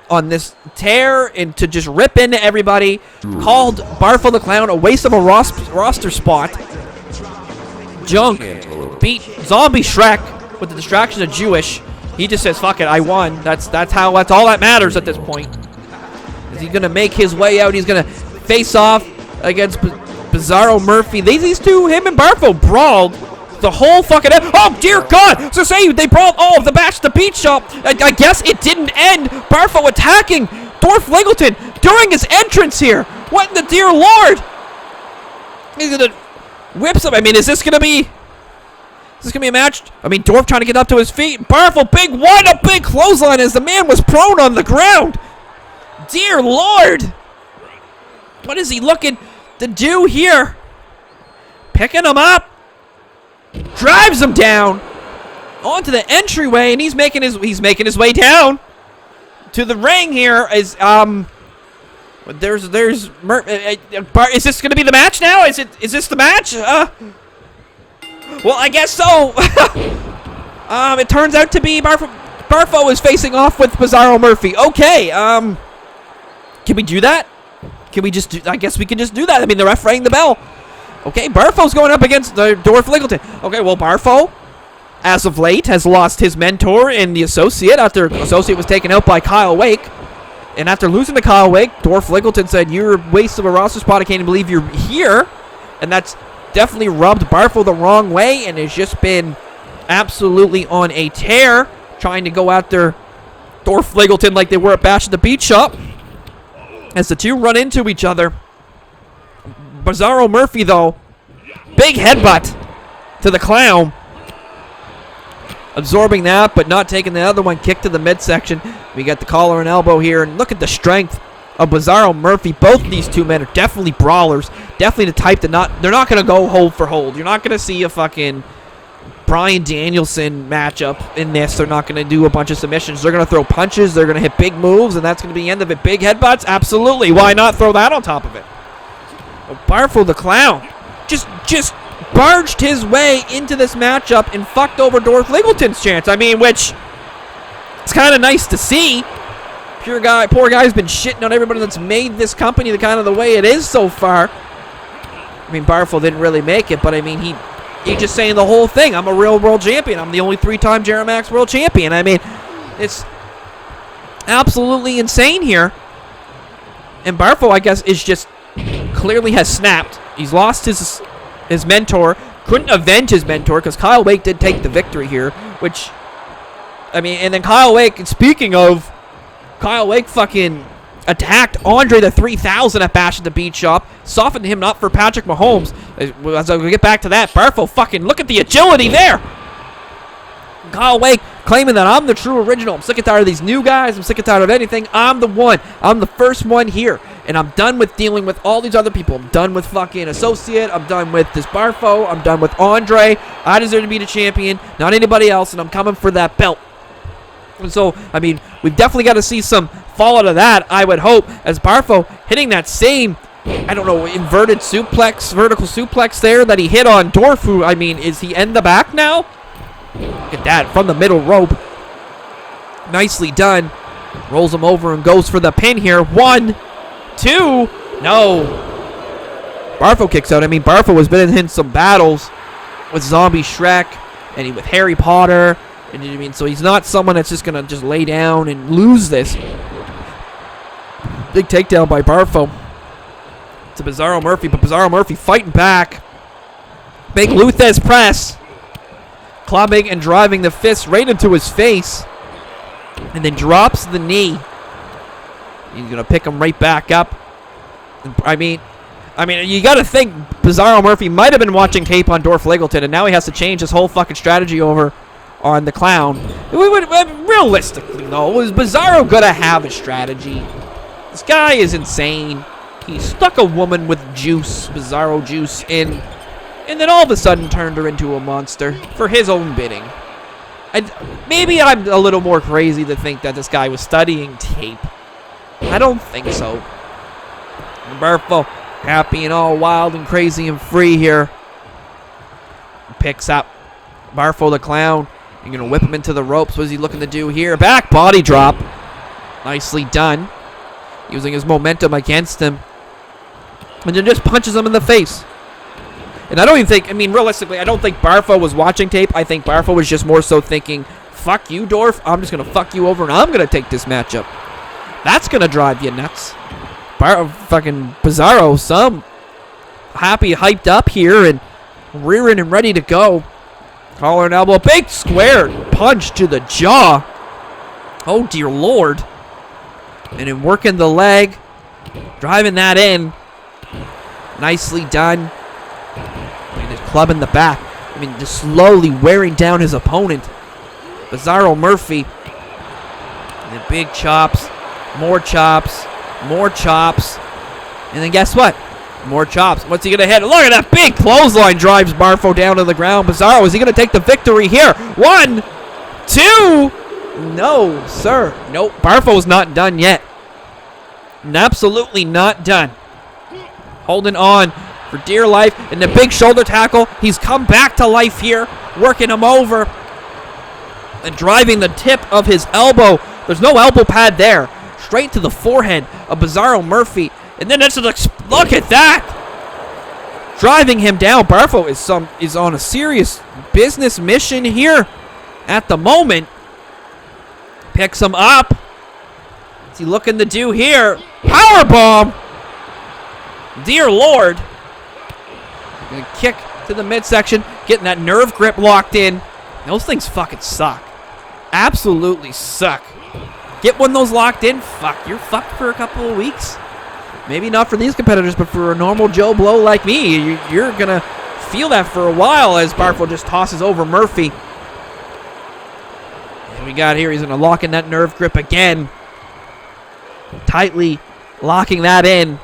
on this tear and to just rip into everybody. Called Barfo the Clown a waste of a roster spot. Junk beat Zombie Shrek with the distraction of Jewish. He just says, "Fuck it, I won." That's all that matters at this point. Is he going to make his way out? He's going to face off against Bizzaro Murphy. These two, him and Barfo, brawled the whole fucking end. Oh, dear God. So say they brawled all of the Bash the Beat Shop. I guess it didn't end. Barfo attacking Dorf Liggleton during his entrance here. What in the dear Lord? He's going to whip some. I mean, is this going to be a match? I mean, Dorf trying to get up to his feet. Barfo, big one, a big clothesline as the man was prone on the ground. Dear Lord. What is he looking to do here? Picking him up. Drives him down onto the entryway, and he's making his way down to the ring here. Is is this going to be the match now? Is this the match? Well, I guess so. It turns out to be Barfo is facing off with Bizzaro Murphy. Okay. Can we do that? Can we just do? I guess we can just do that. I mean, the ref rang the bell. Okay, Barfo's going up against the Dorf Liggleton. Okay, well, Barfo, as of late, has lost his mentor in the Associate after Associate was taken out by Kyle Wake. And after losing to Kyle Wake, Dorf Liggleton said, "You're a waste of a roster spot. I can't even believe you're here." And that's definitely rubbed Barfo the wrong way and has just been absolutely on a tear, trying to go after Dorf Liggleton like they were at Bash at the Beat Shop. As the two run into each other. Bizzaro Murphy, though, big headbutt to the clown. Absorbing that, but not taking the other one. Kick to the midsection. We got the collar and elbow here. And look at the strength of Bizzaro Murphy. Both of these two men are definitely brawlers. Definitely the type that they're not going to go hold for hold. You're not going to see a fucking Bryan Danielson matchup in this. They're not going to do a bunch of submissions. They're going to throw punches. They're going to hit big moves, and that's going to be the end of it. Big headbutts? Absolutely. Why not throw that on top of it? Barfo the clown just barged his way into this matchup and fucked over Dorf Liggleton's chance. I mean, which it's kind of nice to see. Poor guy's been shitting on everybody that's made this company the kind of the way it is so far. I mean, Barfo didn't really make it, but I mean, he's just saying the whole thing. I'm a real world champion. I'm the only 3-time Jeremax world champion. I mean, it's absolutely insane here. And Barfo, I guess, is just clearly has snapped. He's lost his mentor. Couldn't avenge his mentor because Kyle Wake did take the victory here, which, I mean, and then Kyle Wake, speaking of, Kyle Wake fucking attacked Andre the 3000 at Bash at the Beat Shop, softened him up for Patrick Mahomes. As I get back to that, Barfo fucking, look at the agility there. Kyle Wake claiming that I'm the true original. I'm sick and tired of these new guys. I'm sick and tired of anything. I'm the one. I'm the first one here. And I'm done with dealing with all these other people. I'm done with fucking Associate. I'm done with this Barfo. I'm done with Andre. I deserve to be the champion, not anybody else, and I'm coming for that belt. And so, I mean, we've definitely got to see some fallout of that, I would hope, as Barfo hitting that same, I don't know, inverted suplex, vertical suplex there that he hit on Dorf, who, I mean, is he in the back now? Look at that, from the middle rope. Nicely done. Rolls him over and goes for the pin here. 1, 2, no. Barfo kicks out. I mean, Barfo has been in some battles with Zombie Shrek and with Harry Potter. And I mean, so he's not someone that's just going to just lay down and lose this. Big takedown by Barfo to Bizzaro Murphy, but Bizzaro Murphy fighting back. Big Luthez press. Clubbing and driving the fist right into his face. And then drops the knee. He's going to pick him right back up. I mean, you got to think Bizzaro Murphy might have been watching tape on Dorf Liggleton, and now he has to change his whole fucking strategy over on the clown. Realistically, though, is Bizzaro going to have a strategy? This guy is insane. He stuck a woman with juice, Bizzaro juice, in, and then all of a sudden turned her into a monster for his own bidding. Maybe I'm a little more crazy to think that this guy was studying tape. I don't think so. Barfo, happy and all wild and crazy and free here. Picks up Barfo the clown. You're going to whip him into the ropes. What is he looking to do here? Back body drop. Nicely done. Using his momentum against him. And then just punches him in the face. And I don't even think, I mean, realistically, I don't think Barfo was watching tape. I think Barfo was just more so thinking, fuck you, Dorf. I'm just going to fuck you over and I'm going to take this matchup. That's gonna drive you nuts. Fucking Bizzaro, some happy, hyped up here and rearing and ready to go. Collar and elbow, big square punch to the jaw. Oh dear Lord. And then working the leg, driving that in. Nicely done. And his club in the back. I mean, just slowly wearing down his opponent. Bizzaro Murphy. And the big chops, more chops, more chops. And then guess what? More chops. What's he going to hit? Look at that big clothesline drives Barfo down to the ground. Bizzaro, is he going to take the victory here? 1, 2. No, sir. Nope. Barfo's not done yet. Absolutely not done. Holding on for dear life. And the big shoulder tackle. He's come back to life here. Working him over. And driving the tip of his elbow. There's no elbow pad there. Straight to the forehead of Bizzaro Murphy. And then it's look at that. Driving him down. Barfo is on a serious business mission here at the moment. Picks him up. What's he looking to do here? Powerbomb. Dear Lord. Gonna kick to the midsection. Getting that nerve grip locked in. Those things fucking suck. Absolutely suck. Get one of those locked in. Fuck. You're fucked for a couple of weeks. Maybe not for these competitors, but for a normal Joe Blow like me, you're going to feel that for a while as Barfo just tosses over Murphy. And we got here, he's going to lock in that nerve grip again. Tightly locking that in,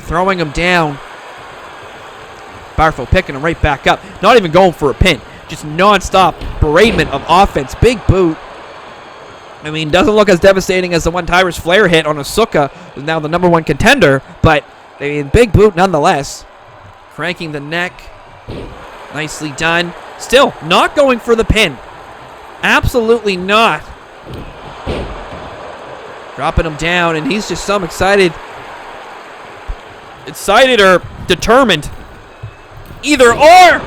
throwing him down. Barfo picking him right back up. Not even going for a pin. Just non-stop beratement of offense. Big boot. I mean, doesn't look as devastating as the one Tyris Flair hit on Ashoka, who's now the #1 contender, but I mean, big boot nonetheless. Cranking the neck. Nicely done. Still not going for the pin. Absolutely not. Dropping him down, and he's just some excited or determined. Either or.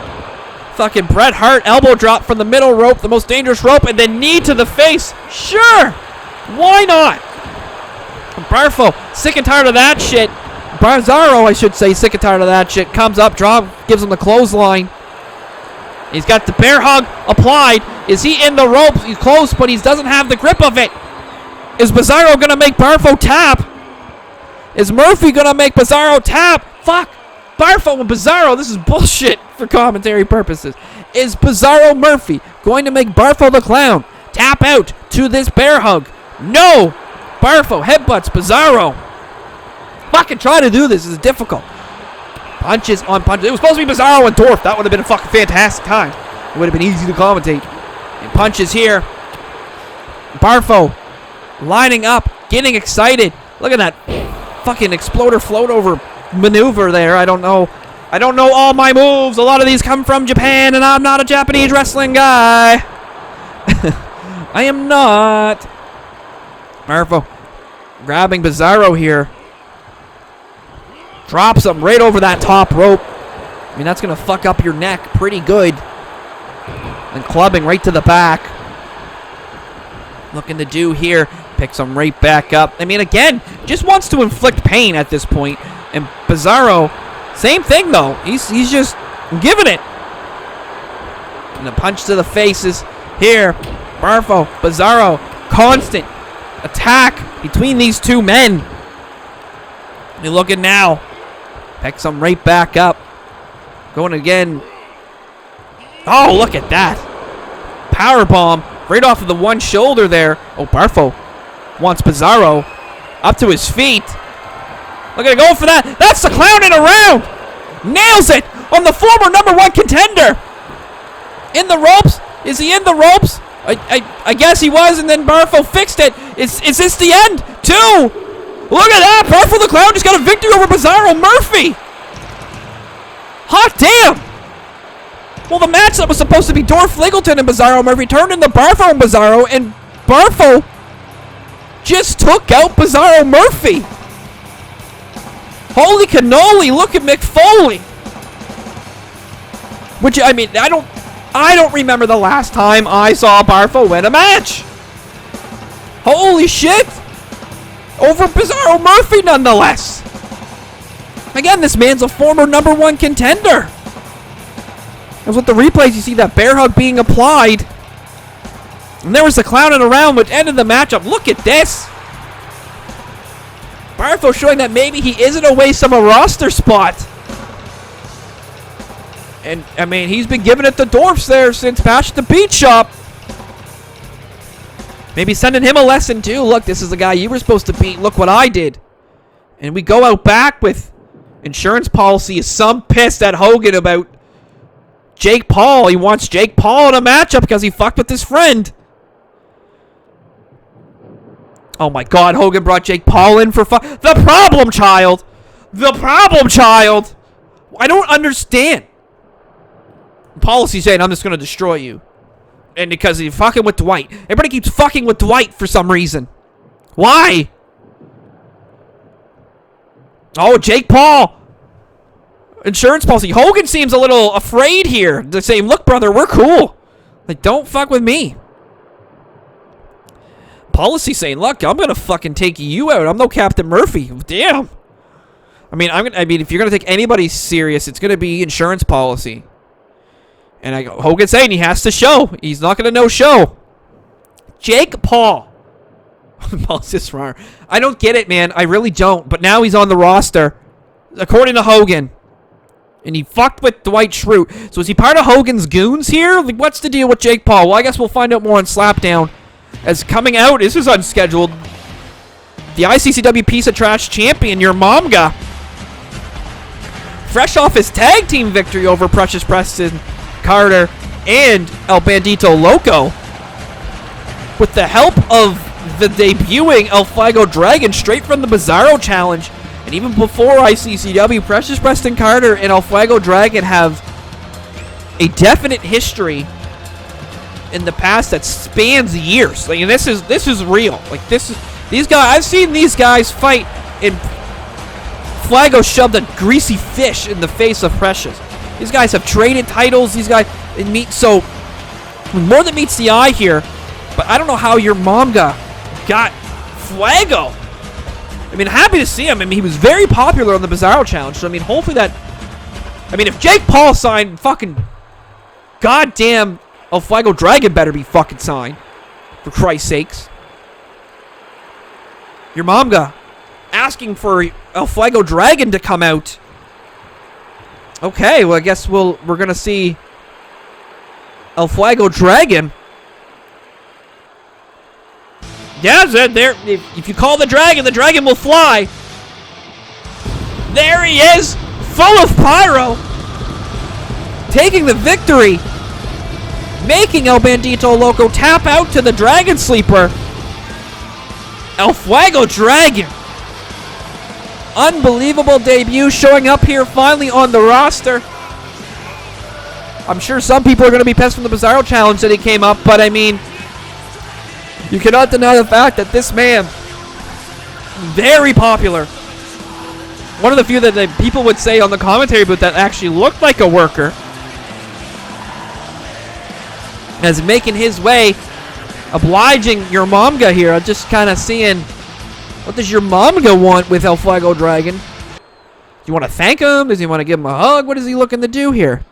Fucking Bret Hart elbow drop from the middle rope, the most dangerous rope, and then knee to the face. Sure. Why not? Barfo, sick and tired of that shit. Bizzaro, I should say, sick and tired of that shit. Comes up, gives him the clothesline. He's got the bear hug applied. Is he in the ropes? He's close, but he doesn't have the grip of it. Is Bizzaro going to make Barfo tap? Is Murphy going to make Bizzaro tap? Fuck. Barfo and Bizzaro, this is bullshit for commentary purposes. Is Bizzaro Murphy going to make Barfo the Clown tap out to this bear hug? No! Barfo headbutts Bizzaro. Fucking try to do this is difficult. Punches on punches. It was supposed to be Bizzaro and Dorf. That would have been a fucking fantastic time. It would have been easy to commentate. And punches here. Barfo lining up, getting excited. Look at that fucking exploder float over maneuver there. I don't know all my moves. A lot of these come from Japan, and I'm not a Japanese wrestling guy. I am not. Barfo grabbing Bizzaro here. Drops him right over that top rope. I mean, that's going to fuck up your neck pretty good. And clubbing right to the back. Looking to do here. Picks him right back up. I mean, again, just wants to inflict pain at this point. And Bizzaro, same thing though. He's just giving it. And a punch to the faces here. Barfo, Bizzaro, constant attack between these two men. You're looking now. Picks him right back up. Going again. Oh, look at that. Powerbomb right off of the one shoulder there. Oh, Barfo wants Bizzaro up to his feet. Look at it, going for that. That's the Clown in a round. Nails it on the former #1 contender. In the ropes. Is he in the ropes? I guess he was, and then Barfo fixed it. Is this the end? 2. Look at that. Barfo the Clown just got a victory over Bizzaro Murphy. Hot damn. Well, the match that was supposed to be Dorf, Liggleton, and Bizzaro Murphy turned into Barfo and Bizzaro, and Barfo just took out Bizzaro Murphy. Holy cannoli, look at Mick Foley. Which, I mean, I don't remember the last time I saw Barfo win a match. Holy shit. over Bizzaro Murphy nonetheless. Again, this man's a former #1 contender. As with the replays, you see that bear hug being applied. And there was the clowning around, which ended the matchup. Look at this. Bartho showing that maybe he isn't a waste of a roster spot. And, I mean, he's been giving it the Dorfs there since Bash at the Beat Shop. Maybe sending him a lesson, too. Look, this is the guy you were supposed to beat. Look what I did. And we go out back with insurance policy. Some pissed at Hogan about Jake Paul. He wants Jake Paul in a matchup because he fucked with his friend. Oh my God, Hogan brought Jake Paul in for the problem child. The problem child. I don't understand. Policy saying, I'm just going to destroy you. And because he's fucking with Dwight. Everybody keeps fucking with Dwight for some reason. Why? Oh, Jake Paul. Insurance policy. Hogan seems a little afraid here. They're saying, look, brother, we're cool. Like, don't fuck with me. Policy saying, look, I'm going to fucking take you out. I'm no Captain Murphy. Damn. I mean, if you're going to take anybody serious, it's going to be insurance policy. And Hogan saying he has to show. He's not going to no show. Jake Paul. I don't get it, man. I really don't. But now he's on the roster, according to Hogan. And he fucked with Dwight Schrute. So is he part of Hogan's goons here? Like, what's the deal with Jake Paul? Well, I guess we'll find out more on Slapdown. As coming out, this is unscheduled, the ICCW Piece of Trash champion, your Momga. Fresh off his tag team victory over Precious Preston Carter and El Bandito Loco. With the help of the debuting El Fuego Dragon straight from the Bizzaro Challenge. And even before ICCW, Precious Preston Carter and El Fuego Dragon have a definite history in the past that spans years. Like, and this is real. Like, these guys, I've seen these guys fight, and Fuego shoved a greasy fish in the face of Precious. These guys have traded titles. These guys so more than meets the eye here. But I don't know how your Momga got Fuego. I mean, happy to see him. I mean, he was very popular on the Bizzaro Challenge. So I mean, hopefully that. I mean, if Jake Paul signed, fucking goddamn El Fuego Dragon better be fucking signed. For Christ's sakes. Your Momga asking for El Fuego Dragon to come out. Okay, well, I guess we're gonna see El Fuego Dragon. Yeah, there. If you call the dragon will fly. There he is, full of pyro, taking the victory, making El Bandito Loco tap out to the Dragon Sleeper. El Fuego Dragon. Unbelievable debut, showing up here finally on the roster. I'm sure some people are going to be pissed from the Bizzaro Challenge that he came up, but I mean, you cannot deny the fact that this man, very popular. One of the few that people would say on the commentary booth that actually looked like a worker. As making his way, obliging your Momga here. I'm just kind of seeing, what does your Momga want with El Fuego Dragon? Do you want to thank him? Does he want to give him a hug? What is he looking to do here?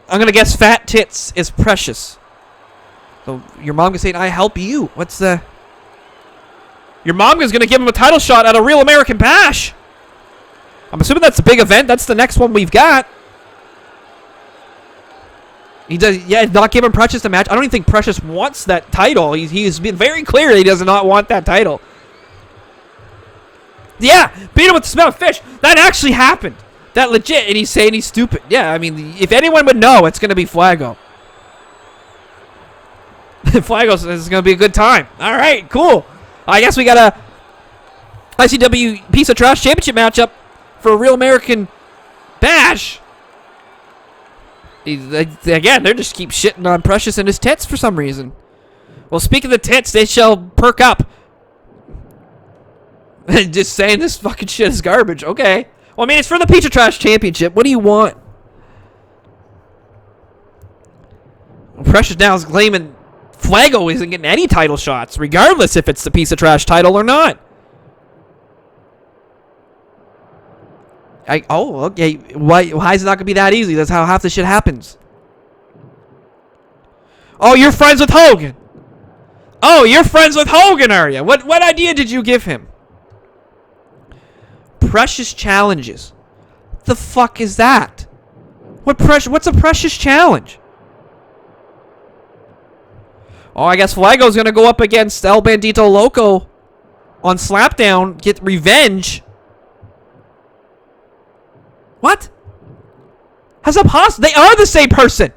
I'm going to guess fat tits is Precious. So your Momga saying, I help you. What's the... Your Momga's going to give him a title shot at a Real American Bash. I'm assuming that's a big event. That's the next one we've got. He does, yeah, not giving Precious a match. I don't even think Precious wants that title. He's been very clear that he does not want that title. Yeah, beat him with the smell of fish. That actually happened. That legit, and he's saying he's stupid. Yeah, I mean, if anyone would know, it's going to be Fuego. Fuego says it's going to be a good time. All right, cool. I guess we got a ICW Piece of Trash Championship matchup for a Real American Bash. Again, they just keep shitting on Precious and his tits for some reason. Well, speaking of the tits, they shall perk up. Just saying this fucking shit is garbage. Okay. Well, I mean, it's for the Piece of Trash Championship. What do you want? Well, Precious now is claiming Fuego isn't getting any title shots, regardless if it's the piece of trash title or not. Oh, okay. Why is it not going to be that easy? That's how half the shit happens. Oh, you're friends with Hogan. Oh, you're friends with Hogan, are you? What idea did you give him? Precious challenges. The fuck is that? What's a precious challenge? Oh, I guess Fuego's gonna go up against El Bandito Loco on Slapdown, get revenge. What? How's that possible? They are the same person.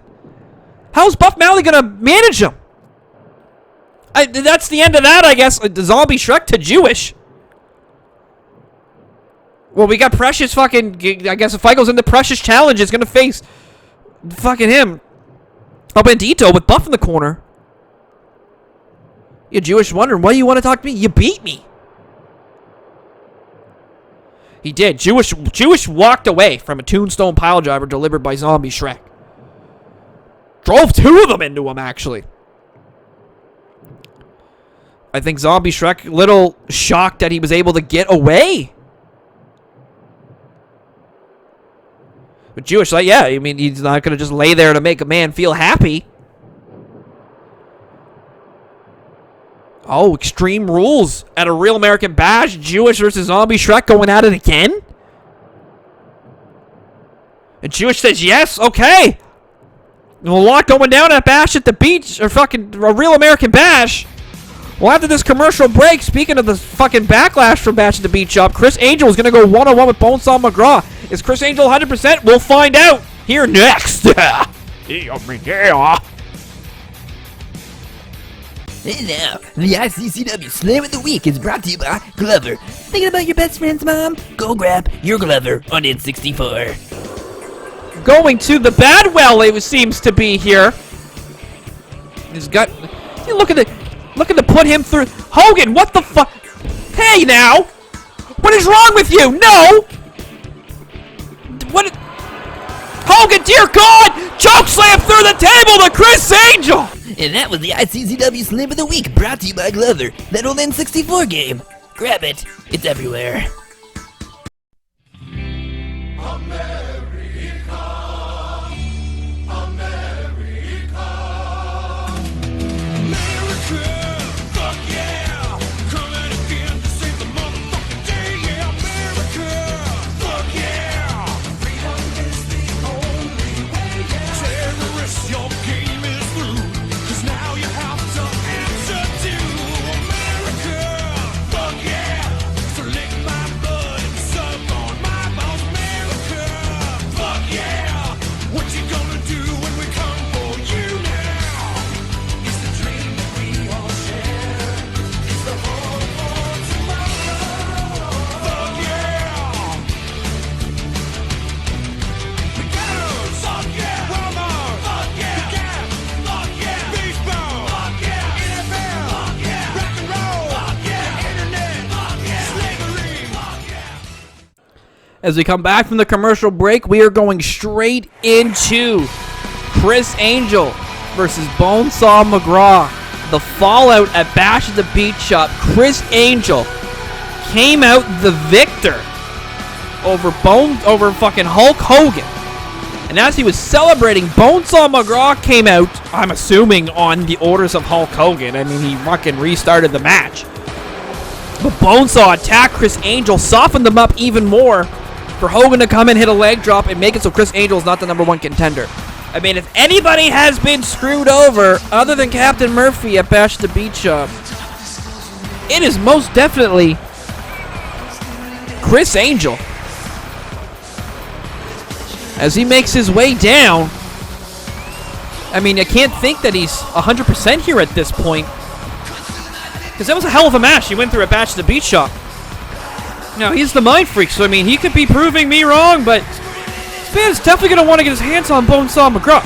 How's Buff Malley gonna manage them? That's the end of that, I guess. Zombie Shrek to Jewish. Well, we got Precious fucking... I guess if Fuego's in the Precious Challenge, it's gonna face fucking him. El Bandito with Buff in the corner. You Jewish wondering, why do you want to talk to me? You beat me. He did. Jewish walked away from a tombstone piledriver delivered by Zombie Shrek. Drove two of them into him, actually. I think Zombie Shrek, little shocked that he was able to get away. But Jewish, like, yeah, I mean, he's not going to just lay there to make a man feel happy. Oh, Extreme Rules at a Real American Bash. Jewish versus Zombie Shrek going at it again? And Jewish says yes, okay. A lot going down at Bash at the Beach, or fucking a Real American Bash. Well, after this commercial break, speaking of the fucking backlash from Bash at the Beach Shop, Criss Angel is going to go one-on-one with Bonesaw McGraw. Is Criss Angel 100%? We'll find out here next. And now, the ICCW Slam of the Week is brought to you by Glover. Thinking about your best friend's mom? Go grab your Glover on N64. Going to the Badwell, it seems to be here. He's got... Looking to put him through... Hogan, what the fuck? Hey, now! What is wrong with you? No! What... Hogan, dear God! Choke slam through the table to Criss Angel! And that was the ICCW Slam of the Week, brought to you by Glover. That old N64 game. Grab it. It's everywhere. As we come back from the commercial break, we are going straight into Criss Angel versus Bonesaw McGraw. The fallout at Bash at the Beach Shop. Criss Angel came out the victor over fucking Hulk Hogan. And as he was celebrating, Bonesaw McGraw came out, I'm assuming, on the orders of Hulk Hogan. I mean, he fucking restarted the match. But Bonesaw attacked Criss Angel, softened them up even more for Hogan to come and hit a leg drop and make it so Criss Angel is not the #1 contender. I mean, if anybody has been screwed over other than Captain Murphy at Bash the Beach Shop, it is most definitely Criss Angel. As he makes his way down, I mean, I can't think that he's 100% here at this point, because that was a hell of a match he went through at Bash at the Beach Shop. Now, he's the Mind Freak, so I mean, he could be proving me wrong, but this man's definitely going to want to get his hands on Bonesaw McGraw.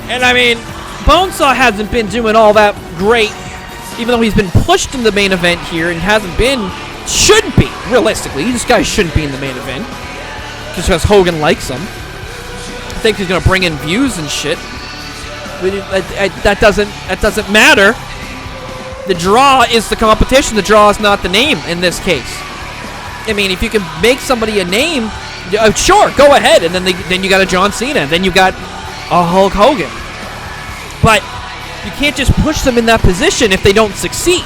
And I mean, Bonesaw hasn't been doing all that great, even though he's been pushed in the main event here and shouldn't be, realistically. This guy shouldn't be in the main event, just because Hogan likes him. Thinks he's going to bring in views and shit. That doesn't matter. The draw is the competition. The draw is not the name in this case. I mean, if you can make somebody a name, sure, go ahead. And then you got a John Cena. Then you got a Hulk Hogan. But you can't just push them in that position if they don't succeed.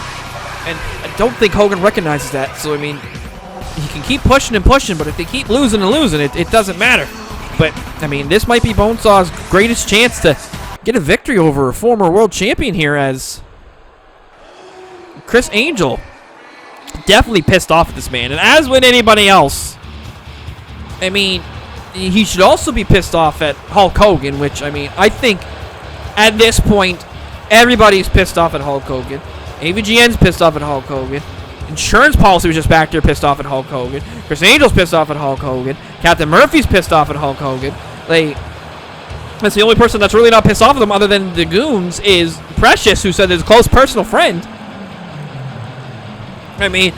And I don't think Hogan recognizes that. So, I mean, he can keep pushing and pushing, but if they keep losing and losing, it doesn't matter. But, I mean, this might be Bonesaw's greatest chance to get a victory over a former world champion here, as Criss Angel definitely pissed off at this man. And as with anybody else, I mean, he should also be pissed off at Hulk Hogan, which, I mean, I think at this point, everybody's pissed off at Hulk Hogan. AVGN's pissed off at Hulk Hogan. Insurance policy was just back there pissed off at Hulk Hogan. Criss Angel's pissed off at Hulk Hogan. Captain Murphy's pissed off at Hulk Hogan. That's the only person that's really not pissed off at them other than the goons is Precious, who said his close personal friend. I mean,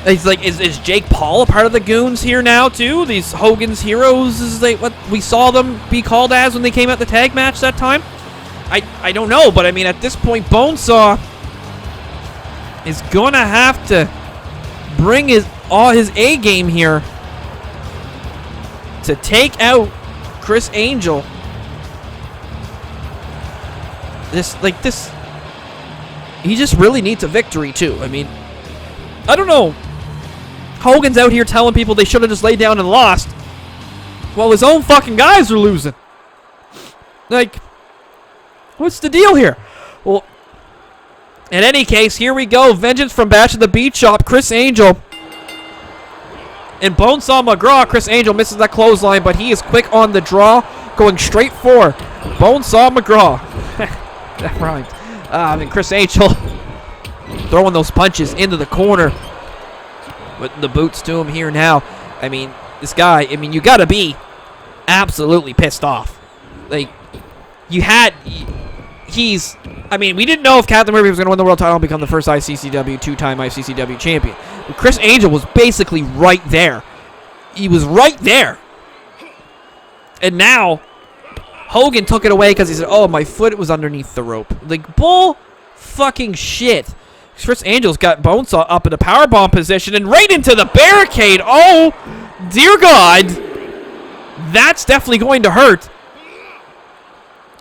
it's like, is Jake Paul a part of the goons here now too? These Hogan's heroes, is what we saw them be called as when they came at the tag match that time? I don't know, but I mean, at this point, Bonesaw is gonna have to bring all his A game here to take out Criss Angel. He just really needs a victory too. I mean, I don't know. Hogan's out here telling people they should have just laid down and lost, while his own fucking guys are losing. Like, what's the deal here? Well, in any case, here we go. Vengeance from Bash at the Beach Shop. Criss Angel and Bonesaw McGraw. Criss Angel misses that clothesline, but he is quick on the draw, going straight for Bonesaw McGraw. That rhymed. I mean, Criss Angel throwing those punches into the corner with the boots to him here now. I mean, this guy, I mean, you got to be absolutely pissed off. Like, I mean, we didn't know if Captain Murphy was going to win the world title and become the first ICCW, two-time ICCW champion. But Criss Angel was basically right there. He was right there. And now, Hogan took it away because he said, oh, my foot was underneath the rope. Like, bull fucking shit. Criss Angel's got Bonesaw up in a powerbomb position and right into the barricade. Oh, dear God. That's definitely going to hurt.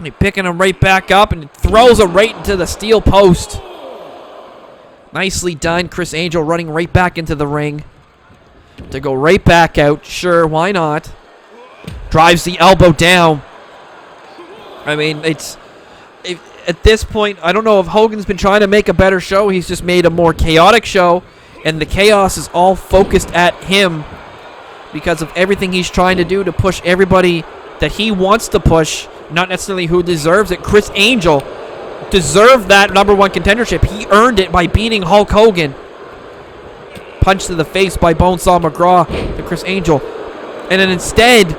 He's picking him right back up and throws him right into the steel post. Nicely done. Criss Angel running right back into the ring to go right back out. Sure, why not? Drives the elbow down. I mean, at this point, I don't know if Hogan's been trying to make a better show. He's just made a more chaotic show, and the chaos is all focused at him because of everything he's trying to do to push everybody that he wants to push, not necessarily who deserves it. Criss Angel deserved that #1 contendership. He earned it by beating Hulk Hogan. Punch to the face by Bonesaw McGraw to Criss Angel. And then instead,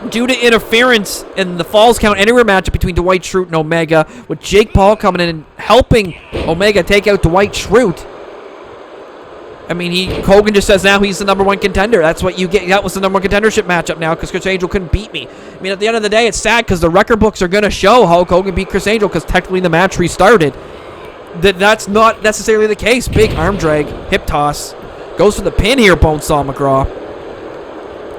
due to interference in the Falls Count Anywhere matchup between Dwight Schrute and Omega, with Jake Paul coming in and helping Omega take out Dwight Schrute. I mean, Hogan just says now he's the #1 contender. That's what you get. That was the #1 contendership matchup now because Criss Angel couldn't beat me. I mean, at the end of the day, it's sad because the record books are going to show Hulk Hogan beat Criss Angel because technically the match restarted. That's not necessarily the case. Big arm drag, hip toss. Goes for the pin here, Bonesaw McGraw.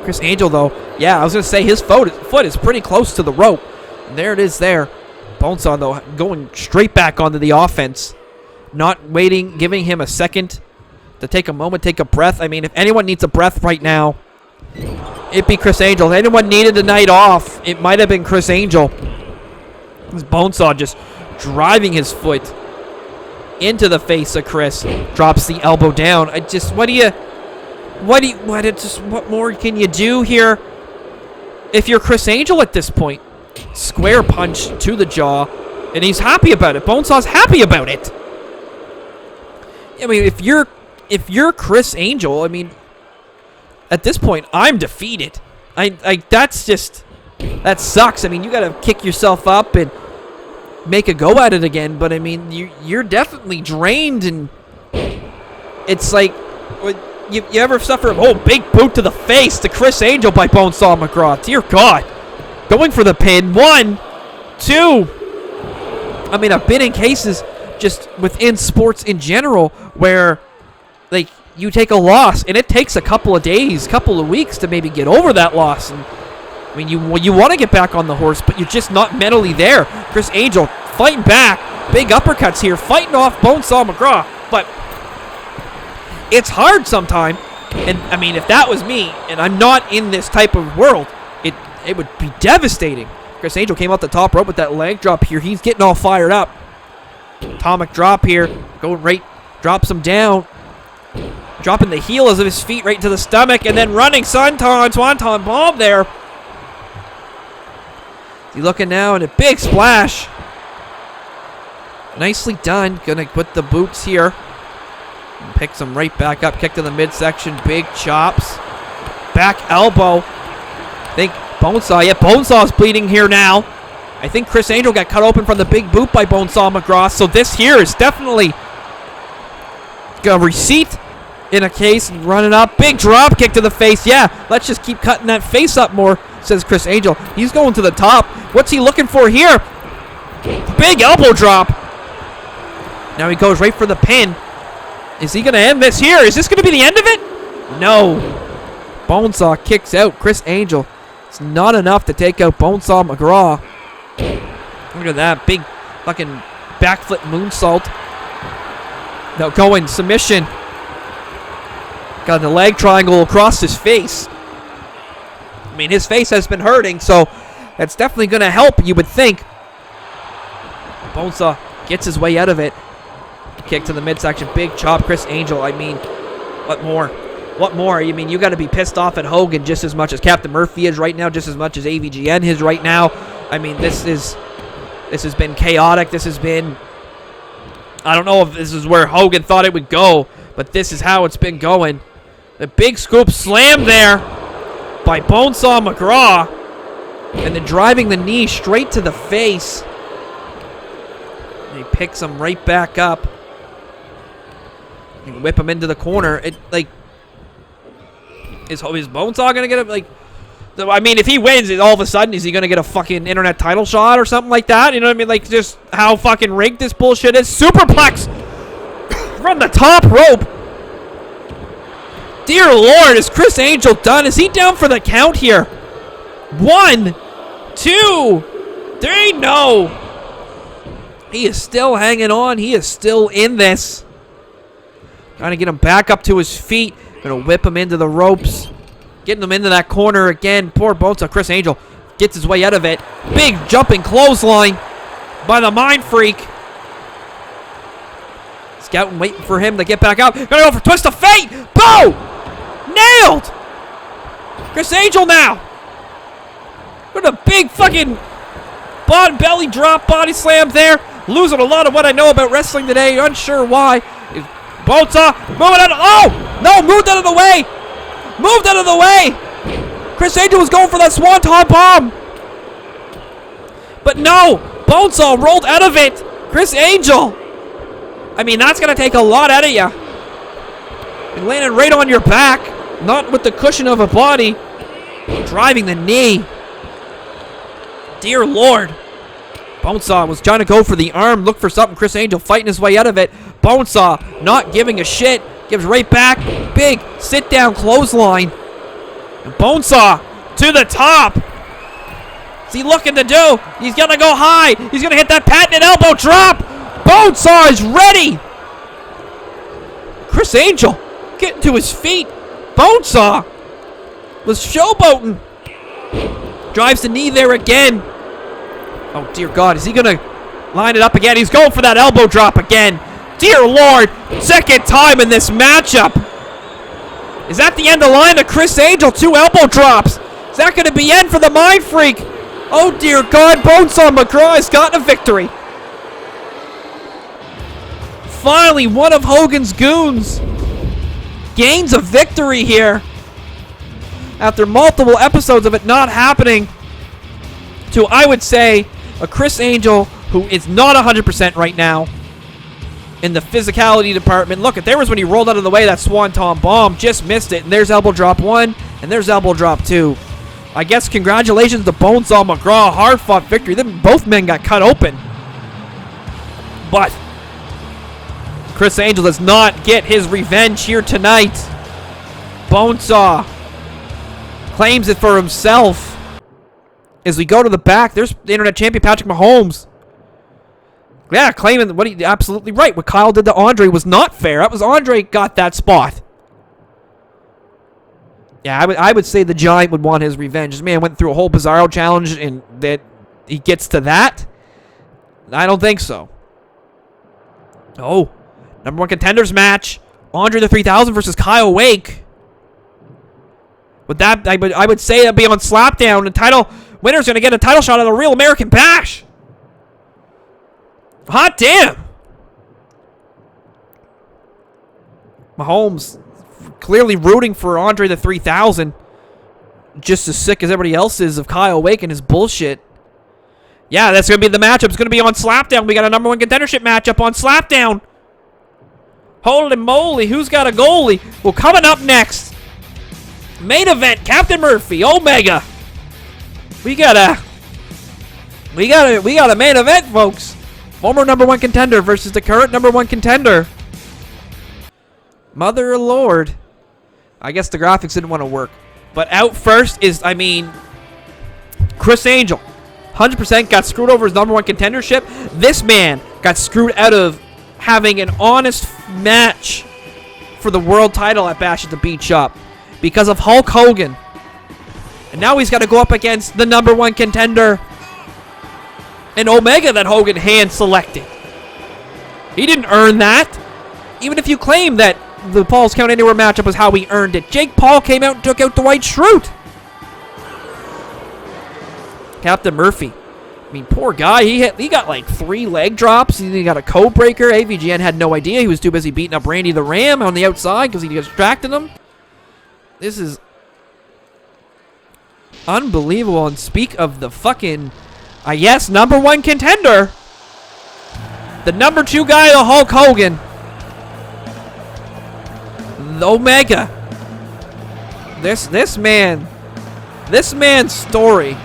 Criss Angel, though, yeah, I was going to say his foot is pretty close to the rope. And there it is there. Bonesaw, though, going straight back onto the offense. Not waiting, giving him a second to take a moment, take a breath. I mean, if anyone needs a breath right now, it'd be Criss Angel. If anyone needed a night off, it might have been Criss Angel. This Bonesaw just driving his foot into the face of Criss. Drops the elbow down. What more can you do here if you're Criss Angel at this point? Square punch to the jaw, and he's happy about it. Bonesaw's happy about it. I mean, if you're Criss Angel, I mean, at this point, I'm defeated. That sucks. I mean, you got to kick yourself up and make a go at it again. But I mean, you're definitely drained, and it's like, you ever suffer a big boot to the face to Criss Angel by Bonesaw McGraw? Dear God, going for the pin. 1, 2. I mean, I've been in cases just within sports in general where, like, you take a loss and it takes a couple of days, couple of weeks to maybe get over that loss. And I mean, you want to get back on the horse, but you're just not mentally there. Criss Angel fighting back, big uppercuts here, fighting off Bonesaw McGraw, but it's hard sometimes. And I mean, if that was me and I'm not in this type of world, it would be devastating. Criss Angel came out the top rope with that leg drop here. He's getting all fired up. Atomic drop here, going right, drops him down. Dropping the heels of his feet right into the stomach, and then running Swanton Bomb there. He's looking now, and a big splash. Nicely done. Gonna put the boots here. And picks him right back up. Kick to the midsection. Big chops. Back elbow. I think Bonesaw. Yeah, Bonesaw's bleeding here now. I think Criss Angel got cut open from the big boot by Bonesaw McGraw. So this here is definitely a receipt in a case. Running up. Big drop kick to the face. Yeah, let's just keep cutting that face up more, says Criss Angel. He's going to the top. What's he looking for here? Big elbow drop. Now he goes right for the pin. Is he going to end this here? Is this going to be the end of it? No. Bonesaw kicks out Criss Angel. It's not enough to take out Bonesaw McGraw. Look at that. Big fucking backflip moonsault. Now going submission. Got the leg triangle across his face. I mean, his face has been hurting, so that's definitely going to help, you would think. Bonesaw gets his way out of it. Kick to the midsection. Big chop. Criss Angel. I mean, what more? What more? I mean, you got to be pissed off at Hogan just as much as Captain Murphy is right now, just as much as AVGN is right now. I mean, this has been chaotic. This has been... I don't know if this is where Hogan thought it would go, but this is how it's been going. The big scoop slam there by Bonesaw McGraw. And then driving the knee straight to the face. And he picks him right back up. And whip him into the corner. It, like... Is Bonesaw going to get it? Like... I mean, if he wins, all of a sudden, is he going to get a fucking internet title shot or something like that? You know what I mean? Like, just how fucking rigged this bullshit is. Superplex from the top rope. Dear Lord, is Criss Angel done? Is he down for the count here? 1, 2, 3, no. He is still hanging on. He is still in this. Trying to get him back up to his feet. Going to whip him into the ropes. Getting him into that corner again. Poor Bonesaw. Criss Angel gets his way out of it. Big jumping clothesline by the Mind Freak. Scouting, waiting for him to get back up. Gonna go for Twist of Fate. Boom! Nailed! Criss Angel now. With a big fucking belly drop body slam there. Losing a lot of what I know about wrestling today. Unsure why. Bonesaw moving out. Oh! No, moved out of the way. Moved out of the way! Criss Angel was going for that Swanton Bomb! But no! Bonesaw rolled out of it! Criss Angel! I mean, that's going to take a lot out of you. You're landing right on your back. Not with the cushion of a body. Driving the knee. Dear Lord. Bonesaw was trying to go for the arm. Look for something. Criss Angel fighting his way out of it. Bonesaw not giving a shit. Gives right back. Big sit-down clothesline. And Bonesaw to the top. What's he looking to do? He's going to go high. He's going to hit that patented elbow drop. Bonesaw is ready. Criss Angel getting to his feet. Bonesaw was showboating. Drives the knee there again. Oh, dear God. Is he going to line it up again? He's going for that elbow drop again. Dear Lord, second time in this matchup. Is that the end of the line of Criss Angel? 2 elbow drops. Is that going to be end for the Mind Freak? Oh, dear God, Bonesaw McGraw has gotten a victory. Finally, one of Hogan's goons gains a victory here. After multiple episodes of it not happening to, I would say, a Criss Angel who is not 100% right now. In the physicality department. Look, there was when he rolled out of the way that Swanton Bomb. Just missed it. And there's elbow drop 1. And there's elbow drop 2. I guess congratulations to Bonesaw McGraw. Hard-fought victory. Then both men got cut open. But Criss Angel does not get his revenge here tonight. Bonesaw claims it for himself. As we go to the back, there's the internet champion Patrick Mahomes. Yeah, claiming what he absolutely right. What Kyle did to Andre was not fair. That was Andre got that spot. Yeah, I would say the Giant would want his revenge. This man went through a whole Bizzaro challenge, and that he gets to that? I don't think so. Oh, number 1 contenders match. Andre the 3000 versus Kyle Wake. With that, I would say that'd be on Slapdown. The title winner's going to get a title shot at a Real American Bash. Hot damn. Mahomes clearly rooting for Andre the 3000. Just as sick as everybody else is of Kyle Wake and his bullshit. Yeah, that's going to be the matchup. It's going to be on Slapdown. We got a number 1 contendership matchup on Slapdown. Holy moly, who's got a goalie? Well, coming up next, main event, Captain Murphy, Omega. We got a main event, folks. Former number 1 contender versus the current number 1 contender. Mother of Lord. I guess the graphics didn't want to work. But out first is, Criss Angel. 100% got screwed over his number 1 contendership. This man got screwed out of having an honest match for the world title at Bash at the Beat Shop because of Hulk Hogan. And now he's got to go up against the number 1 contender and Omega that Hogan hand selected. He didn't earn that. Even if you claim that the Paul's Count Anywhere matchup was how he earned it. Jake Paul came out and took out Dwight Schrute. Captain Murphy. I mean, poor guy. He got like 3 leg drops. He got a code breaker. AVGN had no idea. He was too busy beating up Randy the Ram on the outside because he distracted him. This is unbelievable. And speak of the fucking, yes, number 1 contender. The number 2 guy, the Hulk Hogan. The Omega. This man's story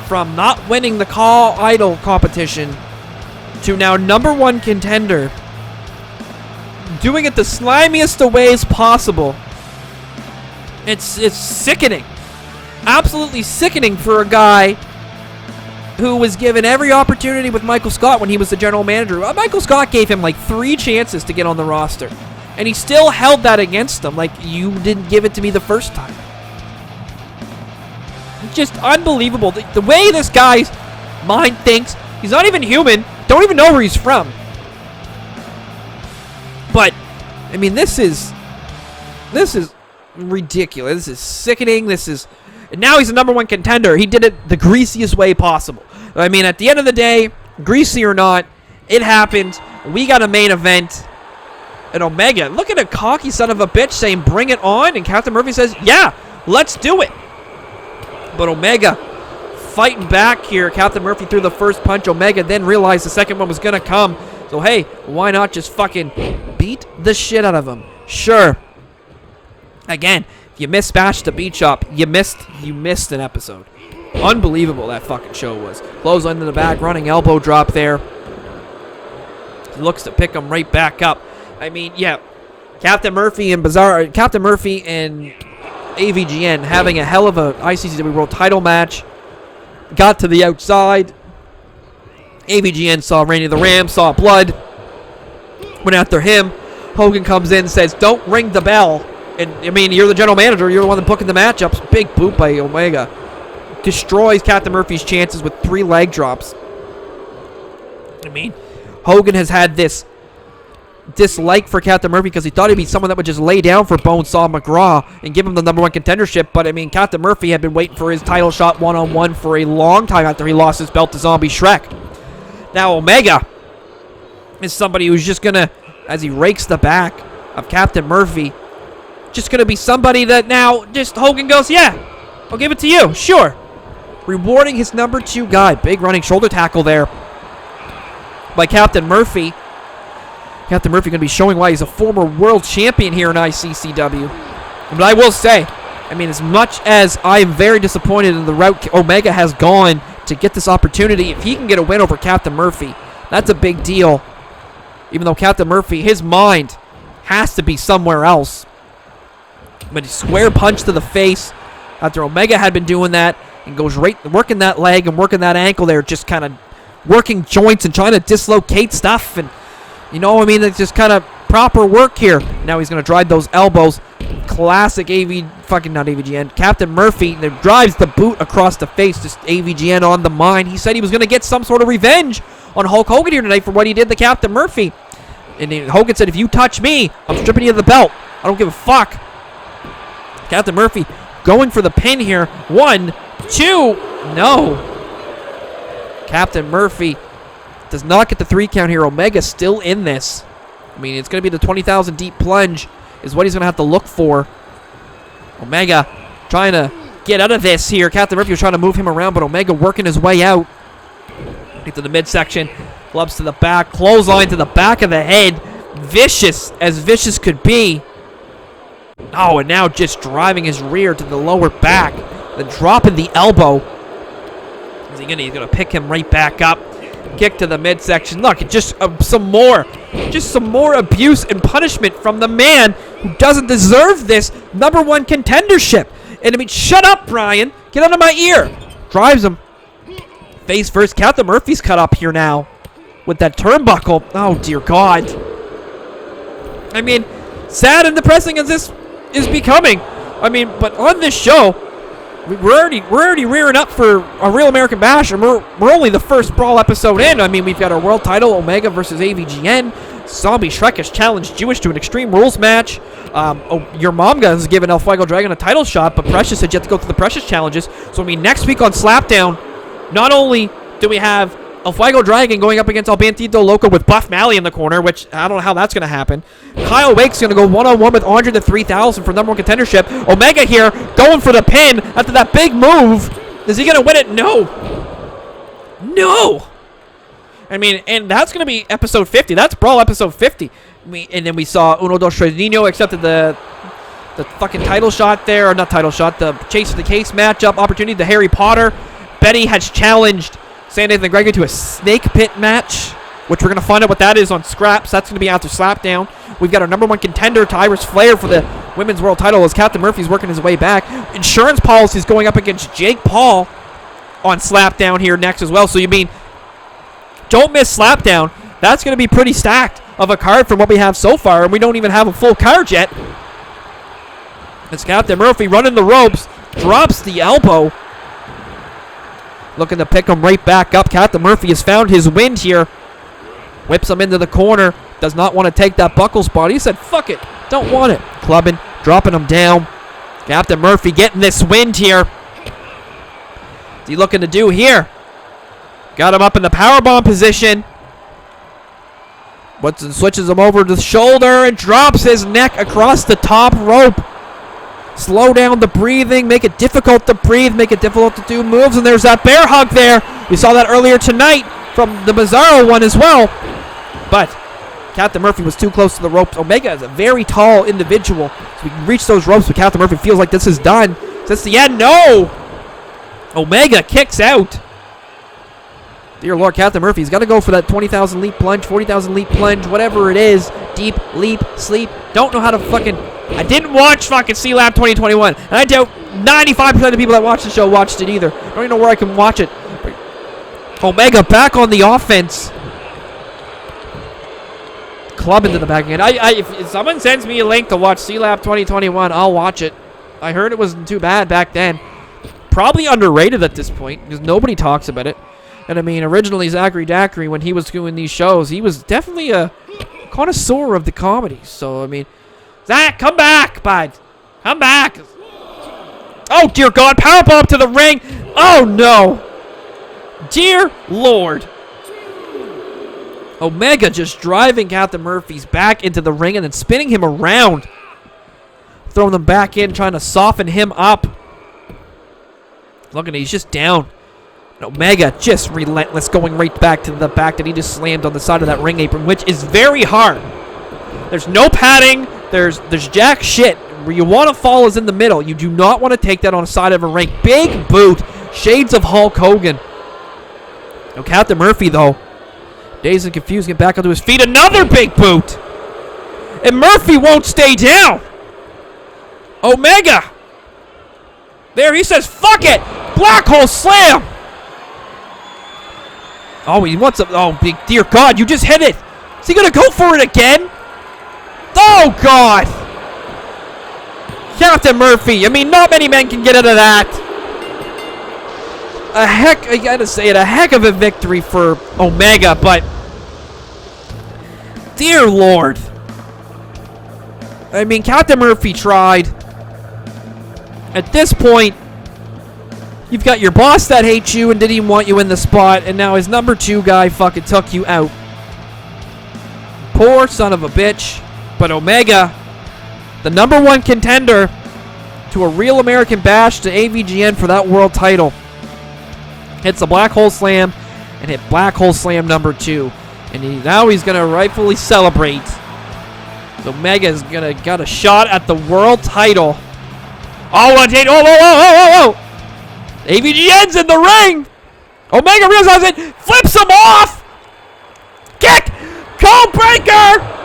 from not winning the Call Idol competition to now number 1 contender, doing it the slimiest of ways possible. It's sickening. Absolutely sickening for a guy who was given every opportunity with Michael Scott when he was the general manager. Michael Scott gave him like 3 chances to get on the roster. And he still held that against him, like, you didn't give it to me the first time. Just unbelievable. The way this guy's mind thinks, he's not even human, don't even know where he's from. But, I mean, this is ridiculous. This is sickening. And now he's the number 1 contender. He did it the greasiest way possible. I mean, at the end of the day, greasy or not, it happened. We got a main event. And Omega, look at a cocky son of a bitch saying, bring it on. And Captain Murphy says, yeah, let's do it. But Omega fighting back here. Captain Murphy threw the first punch. Omega then realized the second one was going to come. So, hey, why not just fucking beat the shit out of him? Sure. Again, if you missed Bash the Beat Shop, you missed an episode. Unbelievable that fucking show was. Close into the back, running elbow drop there. He looks to pick him right back up. I mean, yeah, Captain Murphy and AVGN having a hell of a ICCW World Title match. Got to the outside. AVGN saw Randy the Ram, saw blood. Went after him. Hogan comes in and says, don't ring the bell. And, I mean, you're the general manager. You're the one that's booking the matchups. Big boot by Omega. Destroys Captain Murphy's chances with 3 leg drops. I mean, Hogan has had this dislike for Captain Murphy because he thought he'd be someone that would just lay down for Bonesaw McGraw and give him the number 1 contendership. But, I mean, Captain Murphy had been waiting for his title shot one-on-one for a long time after he lost his belt to Zombie Shrek. Now, Omega is somebody who's just going to, as he rakes the back of Captain Murphy, just going to be somebody that now just Hogan goes, yeah, I'll give it to you. Sure. Rewarding his number 2 guy. Big running shoulder tackle there by Captain Murphy. Captain Murphy going to be showing why he's a former world champion here in ICCW. But I will say, I mean, as much as I'm very disappointed in the route Omega has gone to get this opportunity, if he can get a win over Captain Murphy, That's a big deal. Even though Captain Murphy, his mind has to be somewhere else. But he square punch to the face after Omega had been doing that, and goes right working that leg and working that ankle there, just kind of working joints and trying to dislocate stuff, and you know what I mean, it's just kind of proper work here. Now he's going to drive those elbows. Classic not AVGN. Captain Murphy that drives the boot across the face. Just AVGN on the mind. He said he was going to get some sort of revenge on Hulk Hogan here tonight for what he did to Captain Murphy. And Hogan said, if you touch me, I'm stripping you of the belt. I don't give a fuck. Captain Murphy going for the pin here. 1, 2. No. Captain Murphy does not get the 3 count here. Omega still in this. I mean, it's going to be the 20,000 deep plunge is what he's going to have to look for. Omega trying to get out of this here. Captain Murphy was trying to move him around, but Omega working his way out. Into the midsection. Gloves to the back. Clothesline to the back of the head. Vicious as vicious could be. Oh, and now just driving his rear to the lower back. Then dropping the elbow. He's going to pick him right back up. Kick to the midsection. Look, just some more abuse and punishment from the man who doesn't deserve this #1 contendership. And I mean, shut up, Brian. Get out of my ear. Drives him face first. Captain Murphy's cut up here now with that turnbuckle. Oh, dear God. I mean, sad and depressing as this is becoming. I mean, but on this show, we're already rearing up for a Real American Bash, and we're only the first Brawl episode in. I mean, we've got our world title, Omega versus AVGN. Zombie Shrek has challenged Jewish to an Extreme Rules match. Your mom has given El Fuego Dragon a title shot, but Precious had yet to go through the Precious challenges. So, I mean, next week on Slapdown, not only do we have El Fuego Dragon going up against El Bandito Loco with Buff Mally in the corner, which I don't know how that's going to happen. Kyle Wake's going to go one-on-one with Andre the 3000 for #1 contendership. Omega here going for the pin after that big move. Is he going to win it? No. No. I mean, and that's going to be episode 50. That's Brawl episode 50. And then we saw Uno Dos Tres Nino accepted the fucking title shot there. Or not title shot, the Chase of the Case matchup opportunity. The Harry Potter. Betty has challenged Sandy and Gregory to a snake pit match, which we're going to find out what that is on Scraps. That's going to be after Slapdown. We've got our #1 contender, Tyris Flair, for the women's world title as Captain Murphy's working his way back. Insurance Policy's going up against Jake Paul on Slapdown here next as well. So you mean, don't miss Slapdown. That's going to be pretty stacked of a card from what we have so far, and we don't even have a full card yet. It's Captain Murphy running the ropes, drops the elbow. Looking to pick him right back up. Captain Murphy has found his wind here. Whips him into the corner. Does not want to take that buckle spot. He said, fuck it. Don't want it. Clubbing. Dropping him down. Captain Murphy getting this wind here. What's he looking to do here? Got him up in the powerbomb position. Woodson switches him over to the shoulder and drops his neck across the top rope. Slow down the breathing, make it difficult to breathe, make it difficult to do moves, and there's that bear hug there. We saw that earlier tonight from the Bizzaro one as well. But Captain Murphy was too close to the ropes. Omega is a very tall individual, so we can reach those ropes, but Captain Murphy feels like this is done. That's the end. No! Omega kicks out. Dear Lord, Captain Murphy's got to go for that 20,000 leap plunge, 40,000 leap plunge, whatever it is. Deep, leap, sleep. Don't know how to fucking... I didn't watch fucking C-Lab 2021. And I doubt 95% of the people that watch the show watched it either. I don't even know where I can watch it. Omega back on the offense. Club into the back again. If someone sends me a link to watch C-Lab 2021, I'll watch it. I heard it wasn't too bad back then. Probably underrated at this point because nobody talks about it. And I mean, originally Zachary Dackery, when he was doing these shows, he was definitely a connoisseur of the comedy. So, I mean, Zach, come back, bud. Come back. Oh, dear God. Powerbomb to the ring. Oh, no. Dear Lord. Omega just driving Captain Murphy's back into the ring and then spinning him around. Throwing them back in, trying to soften him up. Look at him. He's just down. Omega just relentless, going right back to the back that he just slammed on the side of that ring apron, which is very hard. There's no padding. There's jack shit. Where you want to fall is in the middle. You do not want to take that on the side of a ring. Big boot. Shades of Hulk Hogan. Now, Captain Murphy, though, Dazed and confused, get back onto his feet. Another big boot. And Murphy won't stay down. Omega. There, he says, fuck it. Black hole slam. Oh, he wants a... Oh, big dear God, you just hit it. Is he going to go for it again? Oh, God. Captain Murphy. I mean, not many men can get out of that. I gotta say it, a heck of a victory for Omega, but... Dear Lord. I mean, Captain Murphy tried. At this point, you've got your boss that hates you and didn't even want you in the spot, and now his number 2 guy fucking took you out. Poor son of a bitch. But Omega, the number 1 contender to a real American bash to AVGN for that world title, hits a black hole slam and hit black hole slam number 2. And now he's going to rightfully celebrate. So Omega's got a shot at the world title. Oh, whoa. AVGN's in the ring. Omega realizes it, flips him off. Kick, code breaker.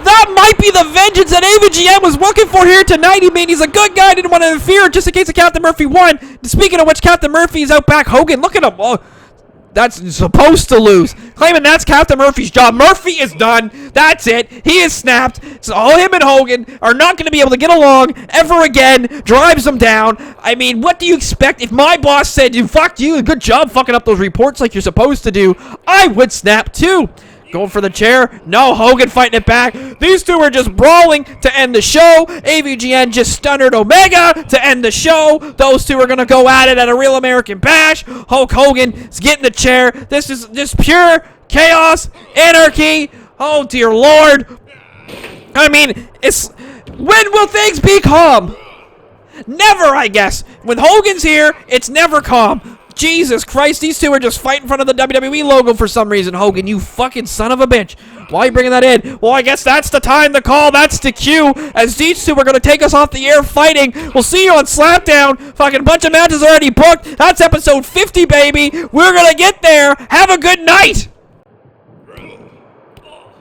That might be the vengeance that AVGN was looking for here tonight. He mean, he's a good guy, didn't want to interfere just in case Captain Murphy won. Speaking of which, Captain Murphy is out back. Hogan, look at him. Oh, that's supposed to lose. Claiming that's Captain Murphy's job. Murphy is done. That's it. He is snapped. So him and Hogan are not going to be able to get along ever again. Drives him down. I mean, what do you expect? If my boss said, fuck you, good job fucking up those reports like you're supposed to do, I would snap too. Going for the chair. No, Hogan fighting it back. These two are just brawling to end the show. AVGN just stunned Omega to end the show. Those two are going to go at it at a real American bash. Hulk Hogan is getting the chair. This is just pure chaos, anarchy. Oh, dear Lord. I mean, when will things be calm? Never, I guess. When Hogan's here, it's never calm. Jesus Christ, these two are just fighting in front of the WWE logo for some reason. Hogan, you fucking son of a bitch. Why are you bringing that in? Well, I guess that's the time to call. That's the cue. As these two are going to take us off the air fighting. We'll see you on Slapdown. Fucking bunch of matches already booked. That's episode 50, baby. We're going to get there. Have a good night.